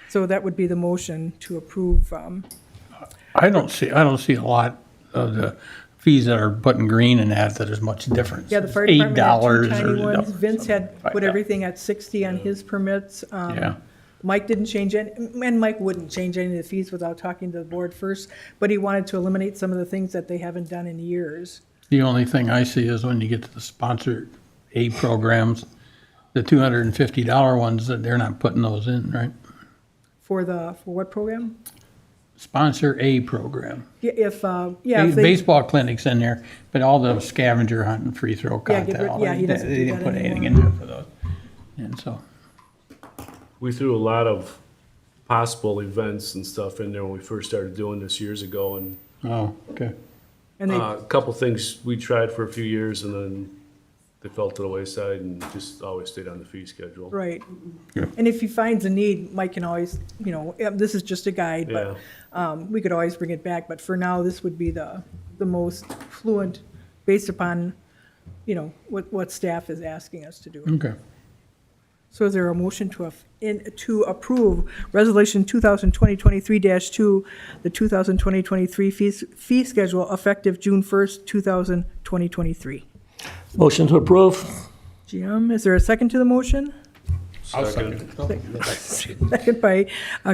So that would be the motion to approve. I don't see a lot of the fees that are put in green and that there's much difference. Yeah, the fire It's department had two $8 tiny or ones. Vince had put Yeah. everything at 60 on his permits. Yeah. Mike didn't change it, and Mike wouldn't change any of the fees without talking to the board first, but he wanted to eliminate some of the things that they haven't done in years. The only thing I see is when you get to the sponsored A programs, the $250 ones, that they're not putting those in, right? For what program? Sponsor A program. Yeah, if they. Baseball clinics in there, but all the scavenger hunt and free throw Yeah, get content, rid- yeah, he doesn't do they didn't that put anything in anymore. there for those. And so, We threw a lot of possible events and stuff in there when we first started doing this years ago, and oh, okay. And they, a couple things we tried for a few years, and then they fell to the wayside and just always stayed on the fee schedule. right. Yeah. And if he finds a need, Mike can always, this is just a guide, Yeah. but we could always bring it back. But for now, this would be the most fluent based upon, what staff is asking us to do. Okay. So is there a motion to approve Resolution 2020-23-2, the 2020-23 fee schedule effective June 1st, 2023? Motion to approve? Jim, is there a second to the motion? Second. Second by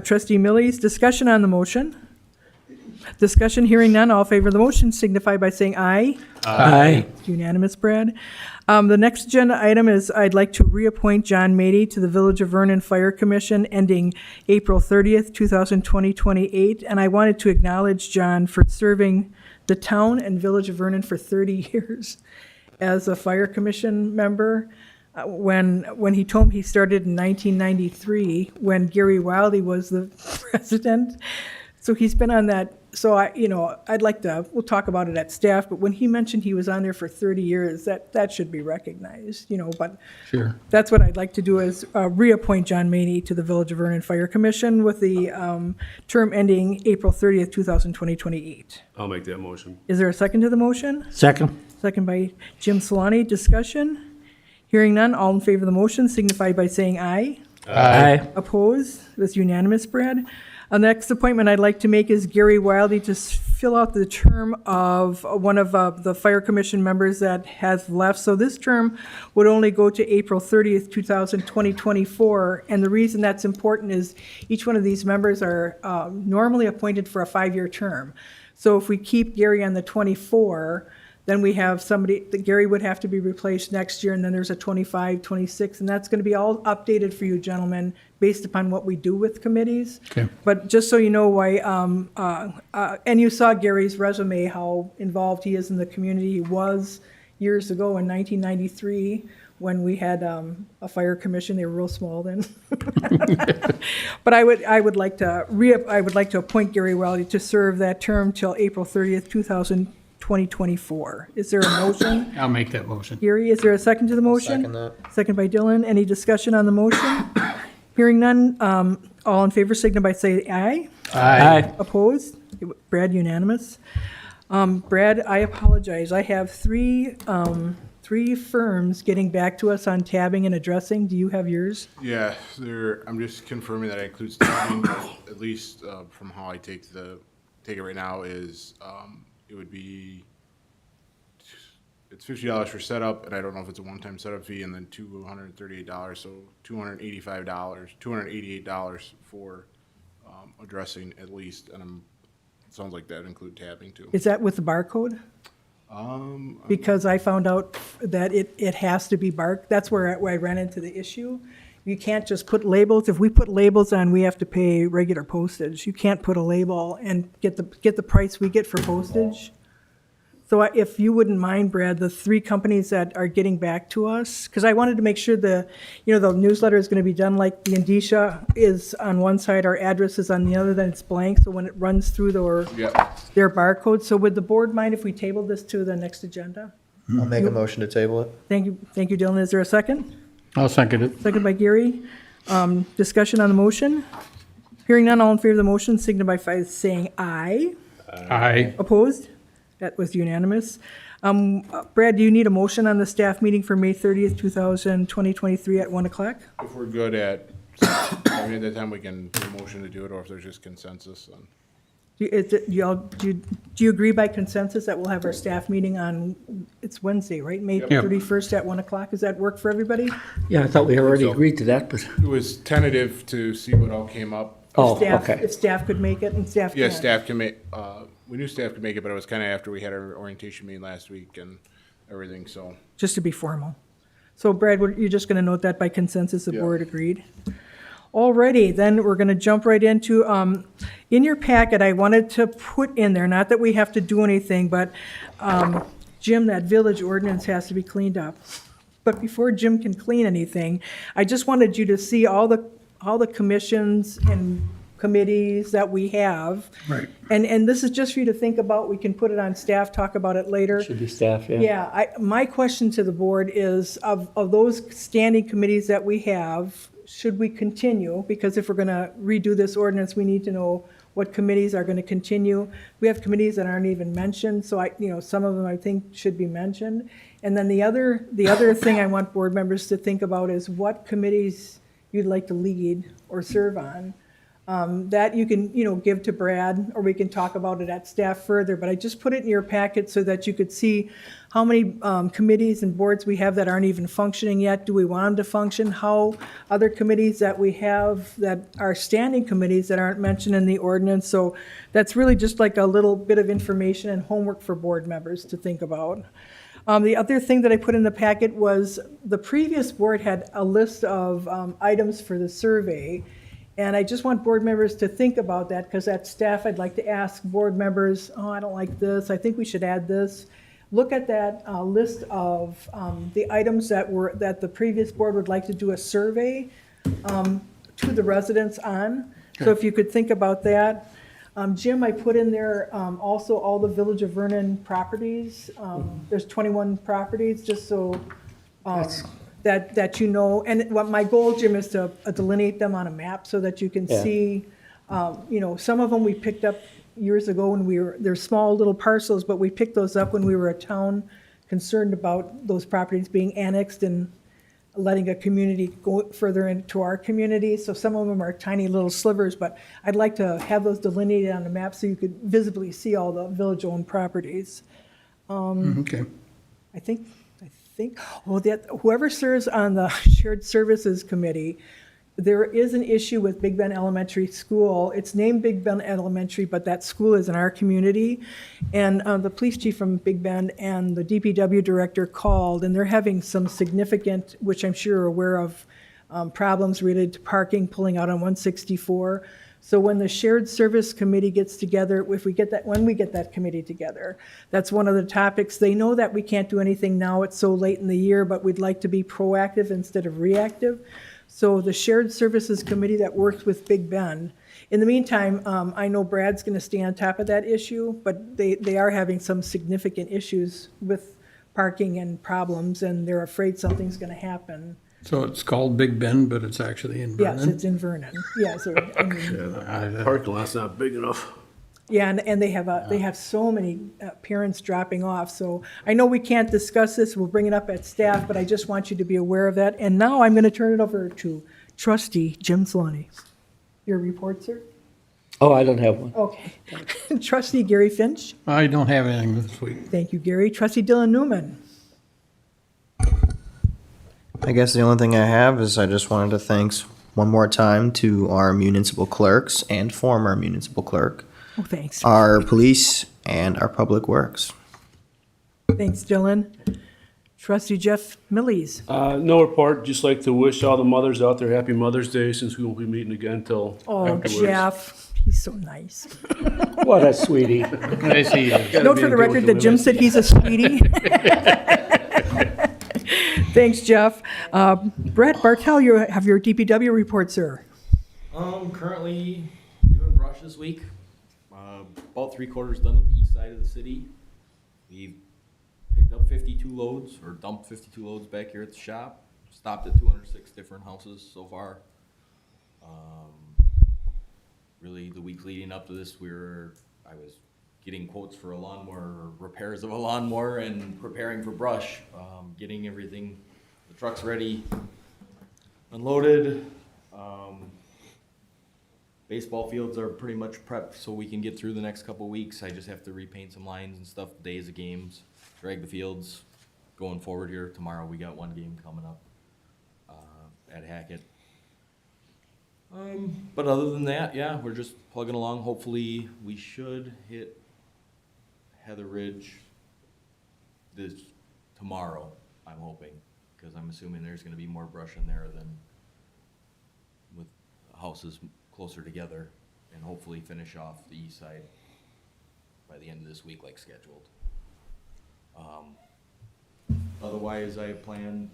trustee Millies. Discussion on the motion. Discussion, hearing none. All in favor of the motion signify by saying aye. Aye. Unanimous, Brad. The next agenda item is I'd like to reappoint John Mady to the Village of Vernon Fire Commission ending April 30th, 2028. And I wanted to acknowledge John for serving the town and Village of Vernon for 30 years as a fire commission member. When he told me he started in 1993, when Gary Wildy was the president. So he's been on that, so I'd like to, we'll talk about it at staff, but when he mentioned he was on there for 30 years, that should be recognized, but Sure. that's what I'd like to do is reappoint John Maney to the Village of Vernon Fire Commission with the term ending April 30th, 2028. I'll make that motion. Is there a second to the motion? Second? Second by Jim Solani. Discussion? Hearing none, all in favor of the motion signify by saying aye. Aye. Opposed? That's unanimous, Brad. The next appointment I'd like to make is Gary Wildy to fill out the term of one of the Fire Commission members that has left. So this term would only go to April 30th, 2024. And the reason that's important is each one of these members are normally appointed for a 5-year term. So if we keep Gary on the 24, then we have somebody, Gary would have to be replaced next year, and then there's a 25, 26, and that's going to be all updated for you gentlemen based upon what we do with committees. Okay. But just so you know why, and you saw Gary's resume, how involved he is in the community. He was years ago in 1993 when we had a fire commission. They were real small then. But I would like to appoint Gary Wiley to serve that term till April 30th, 2024. Is there a motion? I'll make that motion. Gary, is there a second to the motion? Second that. Second by Dylan. Any discussion on the motion? Hearing none, all in favor signify by saying aye. Aye. Opposed? Brad, unanimous. Brad, I apologize. I have three firms getting back to us on tabbing and addressing. Do you have yours? Yeah, I'm just confirming that includes tabbing, at least from how I take it right now is, it would be, it's $50 for setup, and I don't know if it's a one-time setup fee, and then $238, so $288 for addressing at least, and it sounds like that include tabbing too. Is that with the barcode? Because I found out that it has to be that's where I ran into the issue. You can't just put labels. If we put labels on, we have to pay regular postage. You can't put a label and get the price we get for postage. So if you wouldn't mind, Brad, the 3 companies that are getting back to us, because I wanted to make sure the newsletter is going to be done like the indicia is on one side, our address is on the other, then it's blank, so when it runs through their barcode. So would the board mind if we table this to the next agenda? I'll make a motion to table it. Thank you, Dylan. Is there a second? I'll second it. Second by Gary. Discussion on the motion? Hearing none, all in favor of the motion signify by saying aye. Aye. Opposed? That was unanimous. Brad, do you need a motion on the staff meeting for May 30th, 2023 at 1 o'clock? If we're good at, I mean, at that time we can do a motion to do it, or if there's just consensus, then. Do you agree by consensus that we'll have our staff meeting on, it's Wednesday, right? May Yep. 31st at 1 o'clock? Does that work for everybody? Yeah, I thought we already so. agreed to that, but, It was tentative to see what all came up. oh, Staff- okay. If staff could make it, and staff Yeah, can't. staff can make, we knew staff could make it, but it was kind of after we had our orientation meeting last week and everything, so. Just to be formal. So Brad, you're just going to note that by consensus, the Yeah. board agreed? Alrighty, then we're going to jump right into, in your packet, I wanted to put in there, not that we have to do anything, but Jim, that village ordinance has to be cleaned up. But before Jim can clean anything, I just wanted you to see all the commissions and committees that we have. Right. And this is just for you to think about. We can put it on staff, talk about it later. Should be staff, yeah. Yeah, my question to the board is, of those standing committees that we have, should we continue? Because if we're gonna redo this ordinance, we need to know what committees are gonna continue. We have committees that aren't even mentioned, so some of them I think should be mentioned. And then the other thing I want board members to think about is what committees you'd like to lead or serve on. That you can, give to Brad, or we can talk about it at staff further, but I just put it in your packet so that you could see how many committees and boards we have that aren't even functioning yet. Do we want them to function? How other committees that we have that are standing committees that aren't mentioned in the ordinance. So that's really just like a little bit of information and homework for board members to think about. The other thing that I put in the packet was the previous board had a list of items for the survey. And I just want board members to think about that, because at staff, I'd like to ask board members, I don't like this, I think we should add this. Look at that list of the items that the previous board would like to do a survey to the residents on. So if you could think about that. Jim, I put in there also all the Village of Vernon properties. There's 21 properties, just so that you know. And what my goal, Jim, is to delineate them on a map so that you can Yeah. see, some of them we picked up years ago when they're small little parcels, but we picked those up when we were a town concerned about those properties being annexed and letting a community go further into our community. So some of them are tiny little slivers, but I'd like to have those delineated on the map so you could visibly see all the village-owned properties. Okay. I think, oh, that, whoever serves on the Shared Services Committee, there is an issue with Big Bend Elementary School. It's named Big Bend Elementary, but that school is in our community. And the police chief from Big Bend and the DPW director called, and they're having some significant, which I'm sure you're aware of, problems related to parking, pulling out on 164. So when the Shared Service Committee gets together, when we get that committee together, that's one of the topics. They know that we can't do anything now, it's so late in the year, but we'd like to be proactive instead of reactive. So the Shared Services Committee that works with Big Bend. In the meantime, I know Brad's going to stay on top of that issue, but they are having some significant issues with parking and problems, and they're afraid something's going to happen. So it's called Big Bend, but it's actually in Yes, Vernon? it's in Vernon. Yeah, so, I mean, Parking lot's not big enough. yeah, and they have so many parents dropping off. So I know we can't discuss this, we'll bring it up at staff, but I just want you to be aware of that. And now I'm going to turn it over to Trustee Jim Solani. Your report, sir? Oh, I don't have one. Okay. Trustee Gary Finch? I don't have anything this week. Thank you, Gary. Trustee Dylan Newman? I guess the only thing I have is I just wanted to thanks one more time to our municipal clerks and former municipal clerk, Oh, thanks. our police, and our public works. Thanks, Dylan. Trustee Jeff Millies? No report, just like to wish all the mothers out there happy Mother's Day since we won't be meeting again till Oh, afterwards. Jeff, he's so nice. What a sweetie. I see. Note for the record that Jim said he's a sweetie. Thanks, Jeff. Brett Bartel, you have your DPW report, sir. Currently doing brush this week. About 3/4 done with the east side of the city. We've picked up 52 loads, or dumped 52 loads back here at the shop. Stopped at 206 different houses so far. Really, the week leading up to this, I was getting quotes for a lawnmower, repairs of a lawnmower, and preparing for brush, getting everything, the truck's ready, unloaded. Baseball fields are pretty much prepped so we can get through the next couple weeks. I just have to repaint some lines and stuff, days of games, drag the fields going forward here. Tomorrow we got one game coming up at Hackett. But other than that, yeah, we're just plugging along. Hopefully we should hit Heather Ridge tomorrow, I'm hoping, because I'm assuming there's gonna be more brush in there than with houses closer together, and hopefully finish off the east side by the end of this week like scheduled. Otherwise, I plan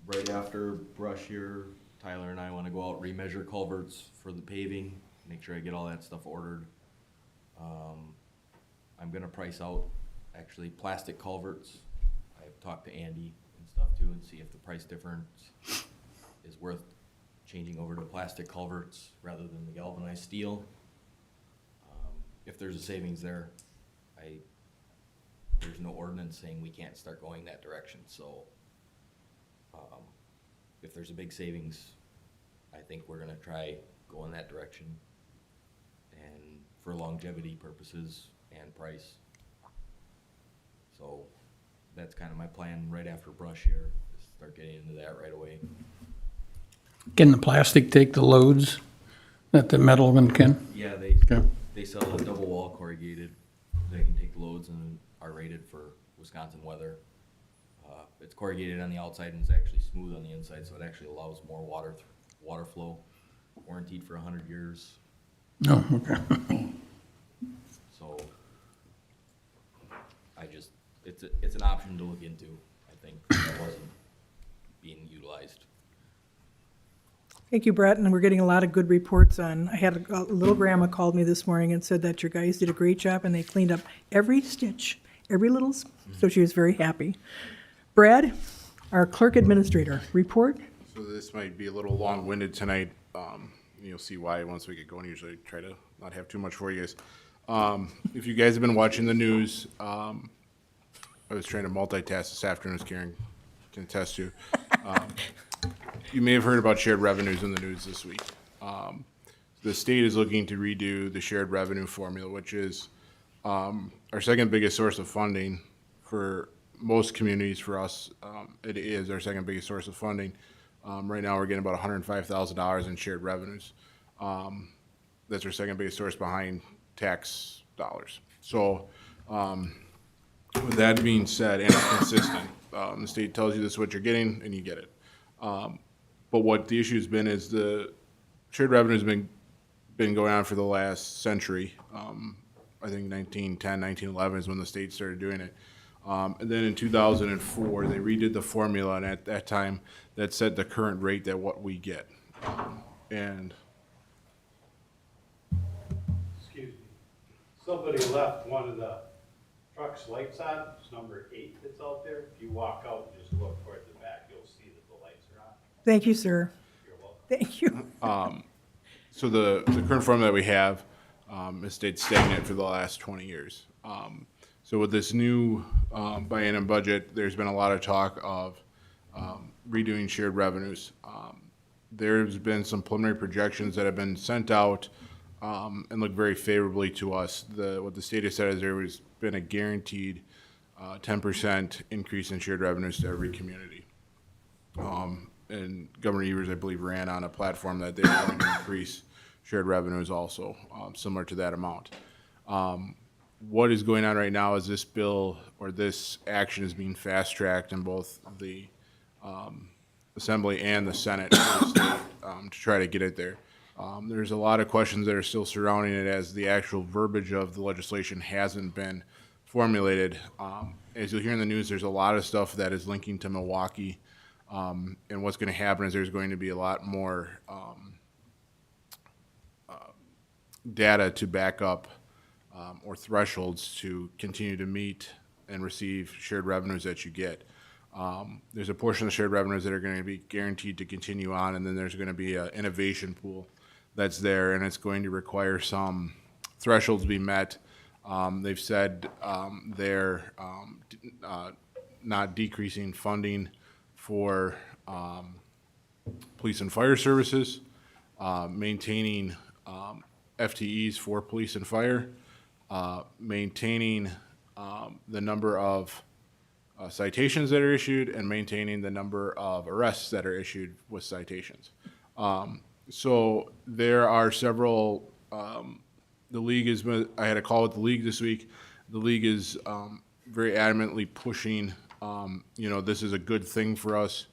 right after brush here, Tyler and I wanna go out, remeasure culverts for the paving, make sure I get all that stuff ordered. I'm gonna price out actually plastic culverts. I've talked to Andy and stuff too, and see if the price difference is worth changing over to plastic culverts rather than the galvanized steel. If there's a savings there, there's no ordinance saying we can't start going that direction, so if there's a big savings, I think we're gonna try going that direction, and for longevity purposes and price. So that's kind of my plan right after brush here, is start getting into that right away. Can the plastic take the loads that the metal one can? Yeah, Okay. they sell a double wall corrugated, they can take the loads and are rated for Wisconsin weather. It's corrugated on the outside and it's actually smooth on the inside, so it actually allows more water flow. Warranted for 100 years, Oh, okay. so it's an option to look into, I think, that wasn't being utilized. Thank you, Brett, and we're getting a lot of good reports on, I had a little grandma called me this morning and said that your guys did a great job and they cleaned up every stitch, every little, so she was very happy. Brad, our clerk administrator, report? So this might be a little long-winded tonight. You'll see why once we get going. Usually I try to not have too much for you guys. If you guys have been watching the news, I was trying to multitask this afternoon, as Karen can attest to. you may have heard about shared revenues in the news this week. The state is looking to redo the shared revenue formula, which is our second biggest source of funding for most communities. For us, it is our second biggest source of funding. Right now, we're getting about $105,000 in shared revenues. That's our second biggest source behind tax dollars. So, with that being said, and it's consistent, the state tells you this is what you're getting, and you get it. But what the issue has been is the shared revenue has been going on for the last century. I think 1910, 1911 is when the state started doing it. And then in 2004, they redid the formula, and at that time, that set the current rate that what we get. And Excuse me. Somebody left one of the truck's lights on. It's number 8 that's out there. If you walk out and just look toward the back, you'll see that the lights are on. Thank you, sir. You're welcome. Thank you. so the current formula that we have has stayed stagnant for the last 20 years. So with this new biennium budget, there's been a lot of talk of redoing shared revenues. There's been some preliminary projections that have been sent out and look very favorably to us. What the state has said is there has been a guaranteed 10% increase in shared revenues to every community. And Governor Evers, I believe, ran on a platform that they were going to increase shared revenues also, similar to that amount. What is going on right now is this bill or this action is being fast-tracked in both the Assembly and the Senate for the state, to try to get it there. There's a lot of questions that are still surrounding it as the actual verbiage of the legislation hasn't been formulated. As you'll hear in the news, there's a lot of stuff that is linking to Milwaukee. And what's going to happen is there's going to be a lot more data to back up or thresholds to continue to meet and receive shared revenues that you get. There's a portion of the shared revenues that are going to be guaranteed to continue on, and then there's going to be an innovation pool that's there, and it's going to require some thresholds be met. They've said they're not decreasing funding for police and fire services, maintaining FTEs for police and fire, maintaining the number of citations that are issued, and maintaining the number of arrests that are issued with citations. So there are several, the league is, I had a call with the league this week. The league is very adamantly pushing, this is a good thing for us,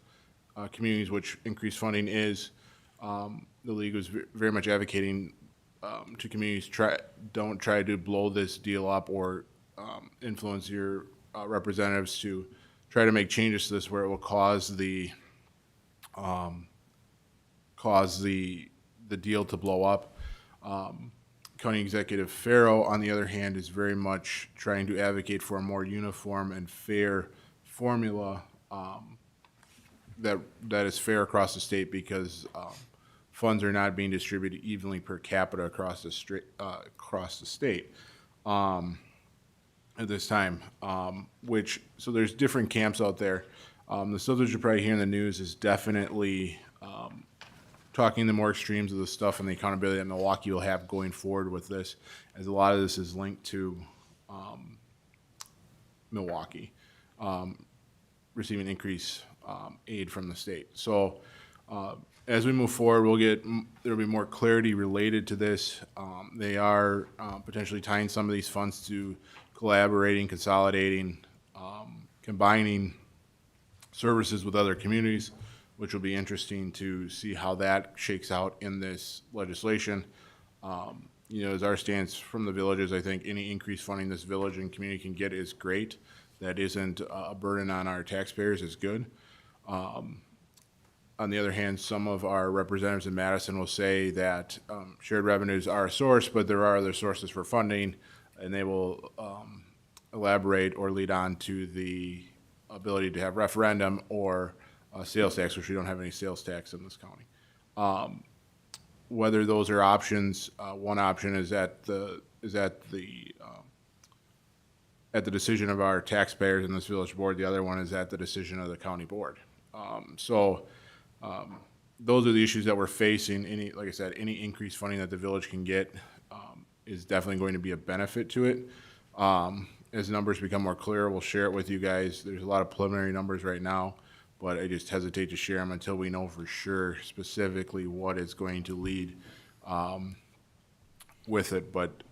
communities, which increased funding is. The league was very much advocating to communities, don't try to blow this deal up or influence your representatives to try to make changes to this where it will cause the deal to blow up. County Executive Farrow, on the other hand, is very much trying to advocate for a more uniform and fair formula that is fair across the state because funds are not being distributed evenly per capita across the state at this time. So there's different camps out there. The stuff that you're probably hearing in the news is definitely talking the more extremes of the stuff and the accountability that Milwaukee will have going forward with this, as a lot of this is linked to Milwaukee receiving increased aid from the state. So as we move forward, there'll be more clarity related to this. They are potentially tying some of these funds to collaborating, consolidating, combining services with other communities, which will be interesting to see how that shakes out in this legislation. As our stance from the villages, I think any increased funding this village and community can get is great. That isn't a burden on our taxpayers is good. On the other hand, some of our representatives in Madison will say that shared revenues are a source, but there are other sources for funding, and they will elaborate or lead on to the ability to have referendum or sales tax, which we don't have any sales tax in this county. Whether those are options, one option is at the decision of our taxpayers in this village board. The other one is at the decision of the county board. those are the issues that we're facing. Any, like I said, any increased funding that the village can get is definitely going to be a benefit to it. As numbers become more clear, we'll share it with you guys. There's a lot of preliminary numbers right now, but I just hesitate to share them until we know for sure specifically what is going to lead with it. But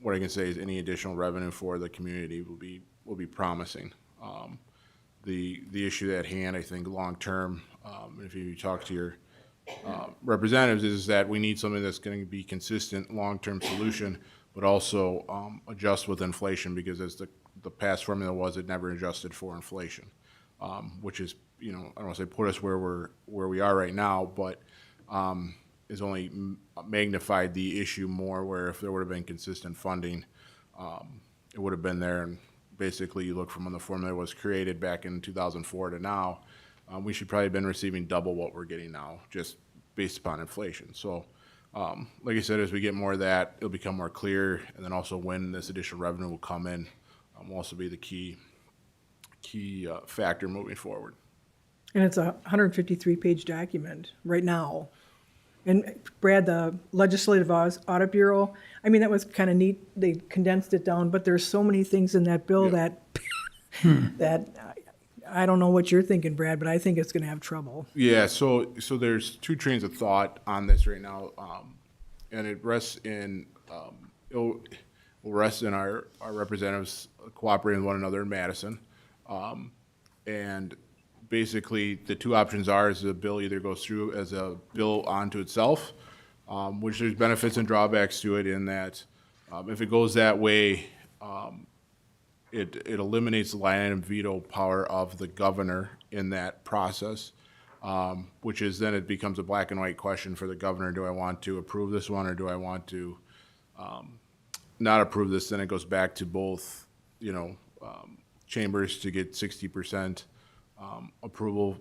what I can say is any additional revenue for the community will be promising. The issue at hand, I think, long-term, if you talk to your representatives, is that we need something that's going to be consistent, long-term solution, but also adjust with inflation, because as the past formula was, it never adjusted for inflation, which is, I don't want to say put us where we are right now, but is only magnified the issue more, where if there would have been consistent funding, it would have been there. And basically, you look from when the formula was created back in 2004 to now, we should probably have been receiving double what we're getting now, just based upon inflation. So, like I said, as we get more of that, it'll become more clear, and then also when this additional revenue will come in will also be the key factor moving forward. And it's a 153-page document right now. And Brad, the Legislative Audit Bureau, I mean, that was kind of neat. They condensed it down, but there's so many things in that bill Yeah. that I don't know what you're thinking, Brad, but I think it's going to have trouble. Yeah, so there's two trains of thought on this right now, and it rests in it'll rest in our representatives cooperating with one another in Madison, and basically the two options are: is the bill either goes through as a bill onto itself, which there's benefits and drawbacks to it in that if it goes that way, it eliminates the line item veto power of the governor in that process, which is then it becomes a black and white question for the governor. Do I want to approve this one, or do I want to not approve this? Then it goes back to both, chambers to get 60% approval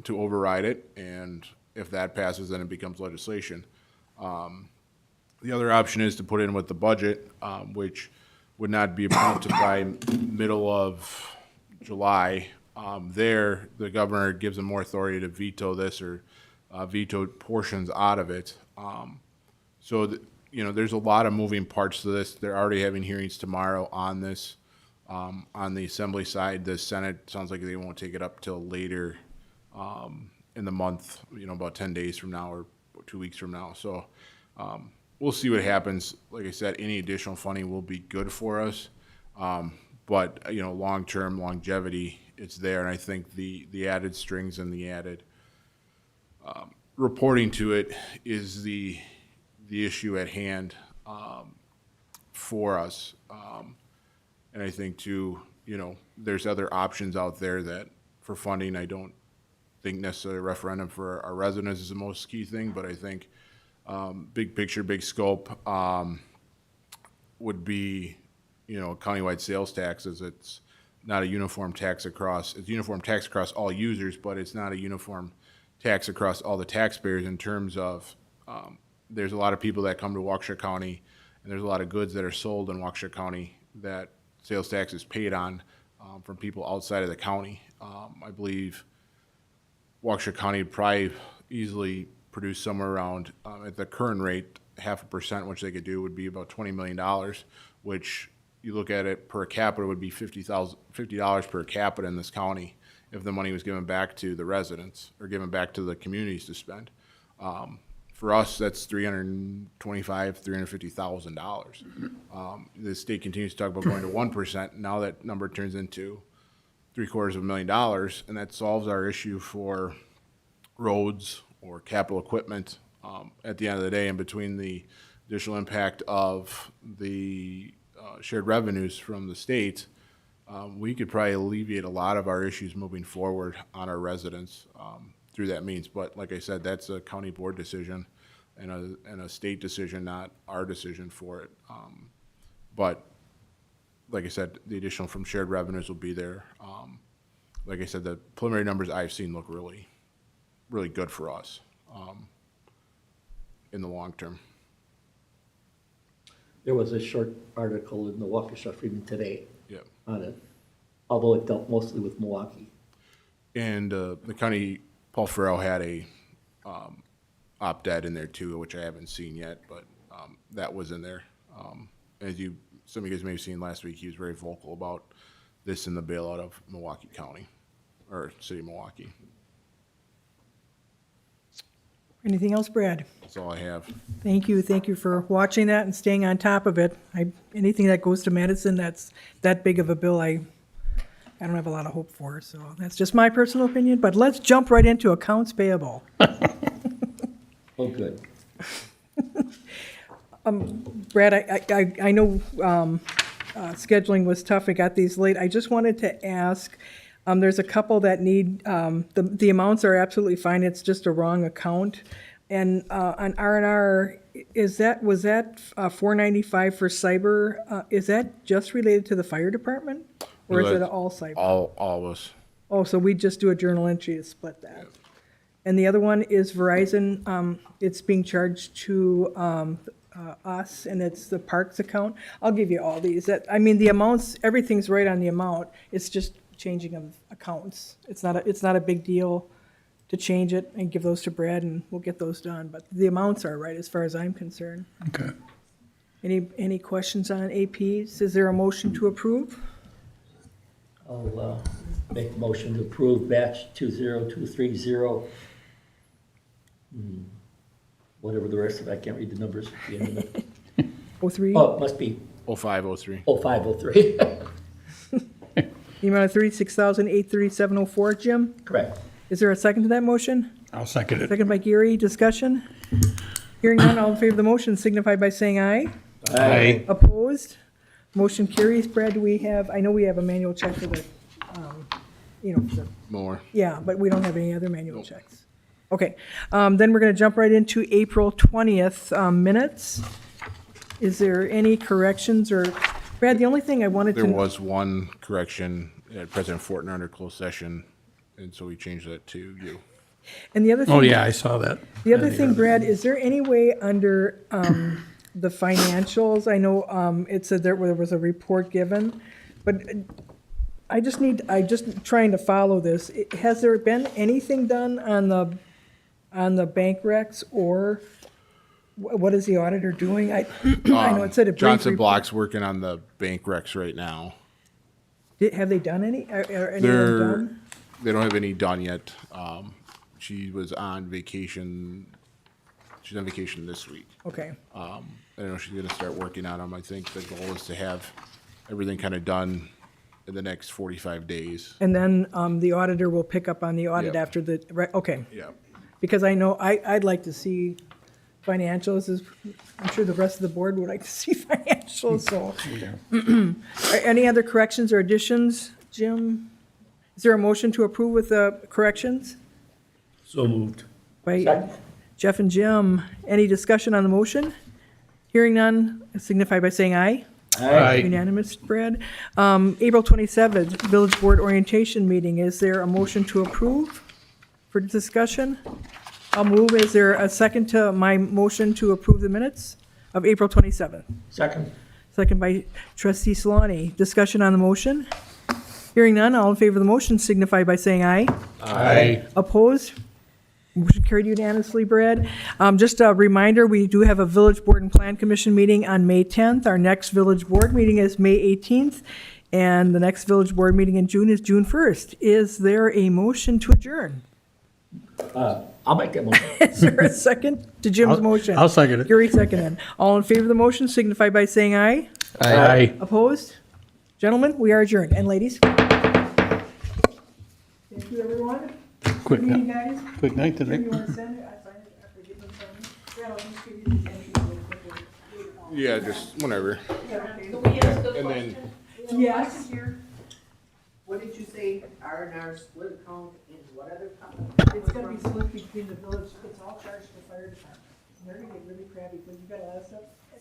to override it, and if that passes, then it becomes legislation. The other option is to put in with the budget, which would not be approved to by middle of July. There, the governor gives them more authority to veto this or veto portions out of it. There's a lot of moving parts to this. They're already having hearings tomorrow on this. On the Assembly side, the Senate sounds like they won't take it up till later in the month, about 10 days from now or 2 weeks from now. So we'll see what happens. Like I said, any additional funding will be good for us. But, long-term longevity, it's there. And I think the added strings and the added reporting to it is the issue at hand for us. And I think too, there's other options out there that for funding, I don't think necessarily a referendum for our residents is the most key thing, but I think big picture, big scope would be, countywide sales taxes. It's not a uniform tax across, it's uniform tax across all users, but it's not a uniform tax across all the taxpayers in terms of there's a lot of people that come to Waukesha County, and there's a lot of goods that are sold in Waukesha County that sales tax is paid on from people outside of the county. I believe Waukesha County would probably easily produce somewhere around, at the current rate, 0.5%, which they could do, would be about $20 million, which you look at it per capita would be $50 per capita in this county if the money was given back to the residents or given back to the communities to spend. For us, that's $325,000, $350,000. The state continues to talk about going to 1%. Now that number turns into $750,000, and that solves our issue for roads or capital equipment. At the end of the day, in between the additional impact of the shared revenues from the state, we could probably alleviate a lot of our issues moving forward on our residents through that means. But like I said, that's a county board decision and a state decision, not our decision for it. But like I said, the additional from shared revenues will be there. Like I said, the preliminary numbers I've seen look really, really good for us in the long term. There was a short article in the Waukesha Freeman today Yeah. on it, although it dealt mostly with Milwaukee. And the county Paul Farrell had a opt-ed in there too, which I haven't seen yet, but that was in there. As some of you guys may have seen last week, he was very vocal about this in the bailout of Milwaukee County, or City of Milwaukee. Anything else, Brad? That's all I have. Thank you for watching that and staying on top of it. Anything that goes to Madison, that's that big of a bill, I don't have a lot of hope for, so that's just my personal opinion, but let's jump right into accounts payable. Oh, good. Brad, I know scheduling was tough, I got these late. I just wanted to ask, there's a couple that need, the amounts are absolutely fine, it's just a wrong account. And on R&R, was that $495 for cyber? Is that just related to the fire department? Or is it all cyber? All of us. Oh, so we just do a journal entry to split that. And the other one is Verizon, it's being charged to us, and it's the parks account. I'll give you all these. The amounts, everything's right on the amount. It's just changing of accounts. It's not a big deal to change it and give those to Brad, and we'll get those done. But the amounts are right as far as I'm concerned. Okay. Any questions on APs? Is there a motion to approve? I'll make a motion to approve batch 20230. Whatever the rest of it, I can't read the numbers at the end of it. 03? Oh, it must be 0503. 0503. The amount of $36,837.04, Jim? Correct. Is there a second to that motion? I'll second it. Second by Gary, discussion? Hearing none, all in favor of the motion signify by saying aye. Aye. Opposed? Motion carries. Brad, do we have, I know we have a manual check for the, for the, More. yeah, but we don't have any other manual checks. Okay, then we're gonna jump right into April 20th minutes. Is there any corrections or, Brad, the only thing I wanted to. There was one correction at President Fortner under closed session, and so we changed that to you. And the other thing. Oh, yeah, I saw that. The other thing, Brad, is there any way under the financials, I know it said there was a report given, but I just trying to follow this. Has there been anything done on the bank recs, or what is the auditor doing? I know it said a brief Johnson report. Block's working on the bank recs right now. Have they done any? Are any of them They're, done? they don't have any done yet. She was on vacation. She's on vacation this week. Okay, I know she's gonna start working on them. I think the goal is to have everything kind of done in the next 45 days. and then the auditor will pick up on the audit Yep. after the, okay. Yeah. Because I know, I'd like to see financials, I'm sure the rest of the board would like to see financials, so. Any other corrections or additions, Jim? Is there a motion to approve with the corrections? So moved. By Second. Jeff and Jim. Any discussion on the motion? Hearing none, signify by saying aye. Aye. Unanimous, Brad. April 27th, Village Board Orientation Meeting. Is there a motion to approve for discussion? I'll move. Is there a second to my motion to approve the minutes of April 27th? Second. Second by trustee Solani. Discussion on the motion? Hearing none, all in favor of the motion signify by saying aye. Aye. Opposed? Motion carried unanimously, Brad. Just a reminder, we do have a Village Board and Plan Commission meeting on May 10th. Our next Village Board meeting is May 18th, and the next Village Board meeting in June is June 1st. Is there a motion to adjourn? I'll make that motion. Is there a second to Jim's motion? I'll second it. Gary seconded. All in favor of the motion signify by saying aye. Aye. Opposed? Gentlemen, we are adjourned. And ladies? Thank you, everyone. Quick Good night. meeting, guys. Quick night Jim, today. you want to send it? I signed it after giving them some. Yeah, I'll just give you these entries real quickly. Yeah, just whenever. And then Yes. What did you say, R&R split account in what other company? It's gonna be split between the village, it's all charged to the fire department. They're gonna get really crabby, because you've got a lot of stuff